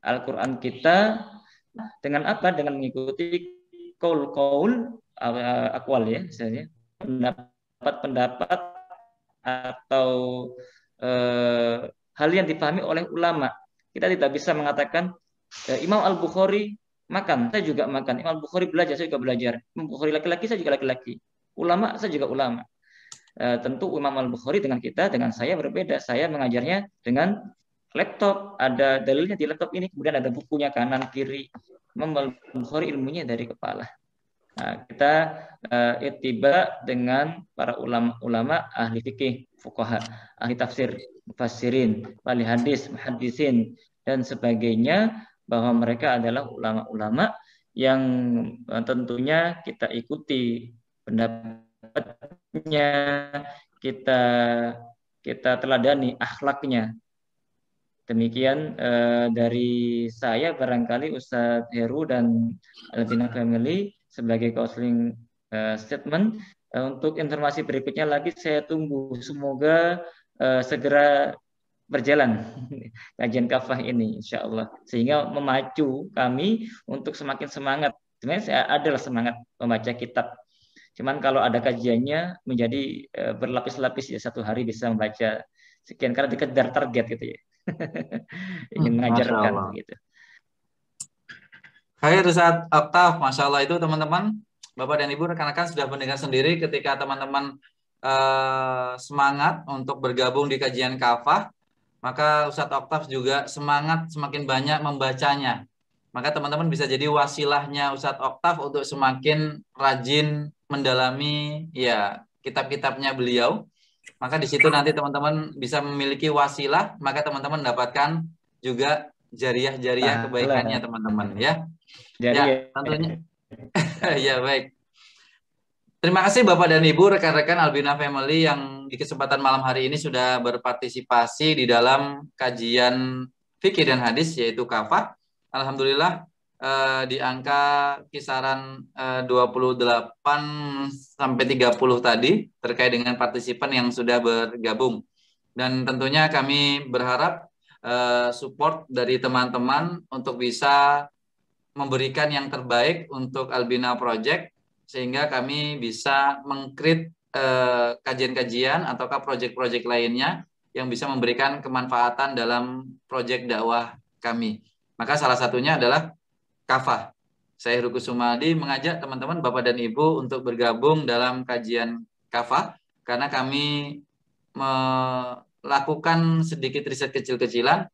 [SPEAKER 2] Al-Quran kita dengan apa? Dengan mengikuti kaul-kaul akwal ya, misalnya pendapat-pendapat atau hal yang dipahami oleh ulama. Kita tidak bisa mengatakan Imam Al-Bukhari makan, saya juga makan. Imam Al-Bukhari belajar, saya juga belajar. Imam Al-Bukhari laki-laki, saya juga laki-laki. Ulama, saya juga ulama. Tentu Imam Al-Bukhari dengan kita, dengan saya berbeda. Saya mengajarnya dengan laptop, ada dalilnya di laptop ini, kemudian ada bukunya kanan kiri. Imam Al-Bukhari ilmunya dari kepala. Nah, kita ittiba dengan para ulama ahli fikih, fuqaha, ahli tafsir, mufassirin, ahli hadis, muhaddisin, dan sebagainya, bahwa mereka adalah ulama-ulama yang tentunya kita ikuti pendapatnya, kita teladani akhlaknya. Demikian dari saya, barangkali Ustadz Heru dan Albina Family sebagai closing statement. Untuk informasi berikutnya lagi saya tunggu, semoga segera berjalan kajian kafah ini insya Allah, sehingga memacu kami untuk semakin semangat. Sebenarnya saya adalah semangat membaca kitab, cuman kalau ada kajiannya menjadi berlapis-lapis ya, satu hari bisa membaca sekian karena dikejar target gitu ya. Ingin mengajarkan gitu.
[SPEAKER 1] Khair Ustaz Oktaf, Masya Allah. Itu teman-teman, Bapak dan Ibu, rekan-rekan sudah mendengar sendiri ketika teman-teman semangat untuk bergabung di kajian kafah, maka Ustadz Oktaf juga semangat semakin banyak membacanya. Maka teman-teman bisa jadi wasilahnya Ustadz Oktaf untuk semakin rajin mendalami ya kitab-kitabnya beliau. Maka di situ nanti teman-teman bisa memiliki wasilah, maka teman-teman mendapatkan juga jariah-jariah kebaikannya teman-teman ya. Ya, tentunya. Ya, baik. Terima kasih Bapak dan Ibu, rekan-rekan Albina Family yang di kesempatan malam hari ini sudah berpartisipasi di dalam kajian fikih dan hadis yaitu kafah. Alhamdulillah di angka kisaran 28 sampai 30 tadi terkait dengan partisipan yang sudah bergabung. Dan tentunya kami berharap support dari teman-teman untuk bisa memberikan yang terbaik untuk Albina Project, sehingga kami bisa meng-create kajian-kajian ataukah proyek-proyek lainnya yang bisa memberikan kemanfaatan dalam proyek dakwah kami. Maka salah satunya adalah kafah. Saya Heru Kusumadi mengajak teman-teman Bapak dan Ibu untuk bergabung dalam kajian kafah, karena kami melakukan sedikit riset kecil-kecilan.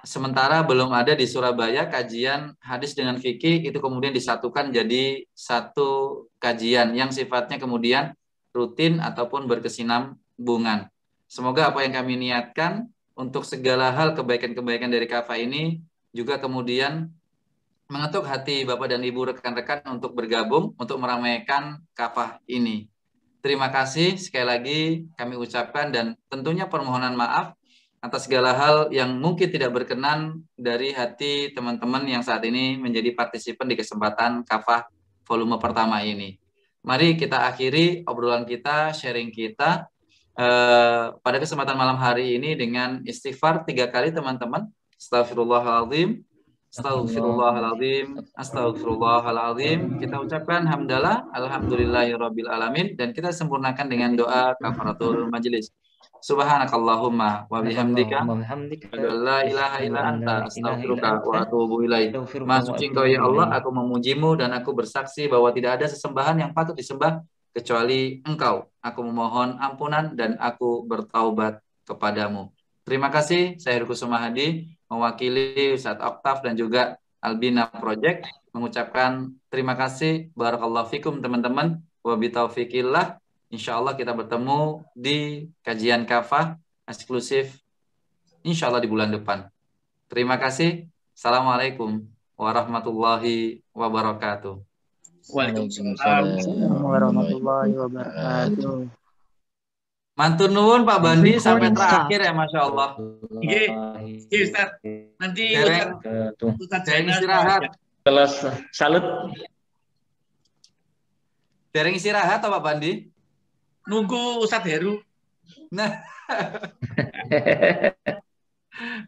[SPEAKER 1] Sementara belum ada di Surabaya kajian hadis dengan fikih itu kemudian disatukan jadi satu kajian yang sifatnya kemudian rutin ataupun berkesinambungan. Semoga apa yang kami niatkan untuk segala hal kebaikan-kebaikan dari kafah ini juga kemudian mengetuk hati Bapak dan Ibu rekan-rekan untuk bergabung untuk meramaikan kafah ini. Terima kasih sekali lagi kami ucapkan dan tentunya permohonan maaf atas segala hal yang mungkin tidak berkenan dari hati teman-teman yang saat ini menjadi partisipan di kesempatan kafah volume pertama ini. Mari kita akhiri obrolan kita, sharing kita pada kesempatan malam hari ini dengan istighfar 3 kali teman-teman. Astagfirullahaladzim. Astagfirullahaladzim, astagfirullahaladzim. Kita ucapkan hamdalah, alhamdulillahirabbil alamin, dan kita sempurnakan dengan doa kafaratul majelis. Subhanakallahumma wa bihamdika, la ilaha illa anta, astaghfiruka wa atubu ilaik. Maha suci Engkau ya Allah, aku memujimu dan aku bersaksi bahwa tidak ada sesembahan yang patut disembah kecuali Engkau. Aku memohon ampunan dan aku bertaubat kepadamu. Terima kasih, saya Heru Kusuma Hadi, mewakili Ustadz Oktaf dan juga Albina Project, mengucapkan terima kasih, barakallahu fikum teman-teman, wa bitaufikillah. Insya Allah kita bertemu di kajian kafah eksklusif insya Allah di bulan depan. Terima kasih. Assalamualaikum warahmatullahi wabarakatuh.
[SPEAKER 2] Waalaikumsalam warahmatullahi wabarakatuh.
[SPEAKER 1] Mantur nuwun Pak Bandi sampai terakhir ya, Masya Allah.
[SPEAKER 4] Iya, Ustaz. Nanti Ustaz
[SPEAKER 1] Dereng
[SPEAKER 4] Jainal
[SPEAKER 1] istirahat.
[SPEAKER 2] Salut.
[SPEAKER 1] Dereng istirahat Pak Bandi?
[SPEAKER 4] nunggu Ustaz Heru.
[SPEAKER 1] Nah,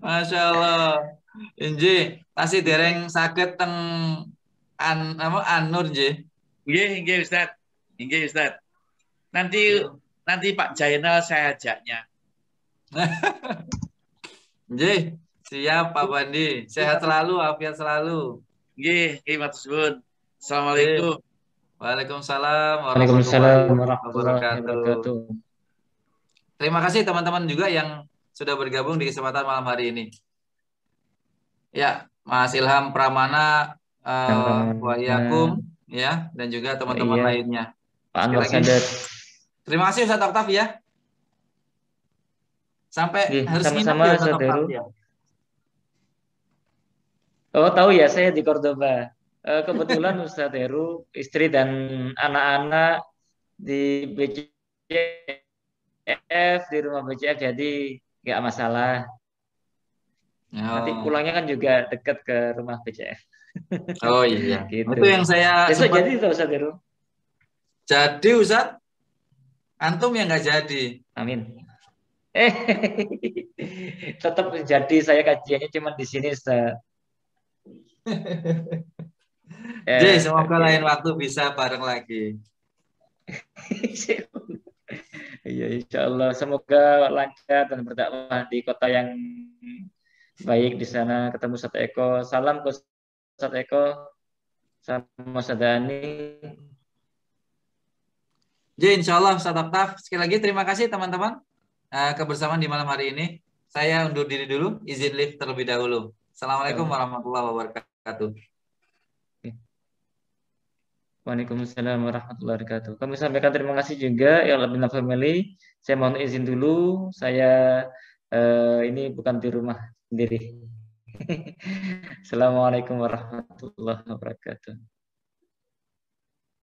[SPEAKER 1] Masya Allah. Inji, tasih dereng sakit teng Anur Ji.
[SPEAKER 4] Nggih, Ustaz. Nggih, Ustaz. Nanti Pak Jainal saya ajaknya.
[SPEAKER 1] Nggih, siap Pak Bandi. Sehat selalu, afiat selalu.
[SPEAKER 4] Nggih, matur suwun. Assalamualaikum.
[SPEAKER 1] Waalaikumsalam
[SPEAKER 2] Waalaikumsalam
[SPEAKER 1] warahmatullahi
[SPEAKER 2] warahmatullahi wabarakatuh.
[SPEAKER 1] Terima kasih teman-teman juga yang sudah bergabung di kesempatan malam hari ini. Ya, Mas Ilham Pramana, Wayakum, ya, dan juga teman-teman lainnya.
[SPEAKER 2] Pak Anwar Sadat.
[SPEAKER 1] Terima kasih Ustaz Oktaf ya. Sampai harus
[SPEAKER 2] sama-sama
[SPEAKER 1] Ustaz Oktaf ya.
[SPEAKER 2] Oh, tahu ya, saya di Cordoba. Kebetulan Ustaz Heru, istri dan anak-anak di BCF, di rumah BCF, jadi nggak masalah. Nanti pulangnya kan juga dekat ke rumah BCF.
[SPEAKER 1] Oh iya.
[SPEAKER 2] Gitu.
[SPEAKER 1] Itu yang saya
[SPEAKER 2] besok jadi itu Ustaz Heru.
[SPEAKER 1] Jadi Ustaz, antum yang nggak jadi.
[SPEAKER 2] Amin. Tetap jadi, saya kajiannya cuma di sini Ustaz.
[SPEAKER 1] Jadi semoga lain waktu bisa bareng lagi.
[SPEAKER 2] Iya, insya Allah. Semoga lancar dan berdakwah di kota yang baik di sana. Ketemu Ustaz Eko. Salam ke Ustaz Eko sama Ustaz Dani.
[SPEAKER 1] Jadi insya Allah Ustaz Oktaf. Sekali lagi terima kasih teman-teman kebersamaan di malam hari ini. Saya undur diri dulu. Izin live terlebih dahulu. Assalamualaikum warahmatullahi wabarakatuh.
[SPEAKER 2] Waalaikumsalam warahmatullahi wabarakatuh. Kami sampaikan terima kasih juga ya Albina Family. Saya mohon izin dulu. Saya ini bukan di rumah sendiri. Assalamualaikum warahmatullahi wabarakatuh.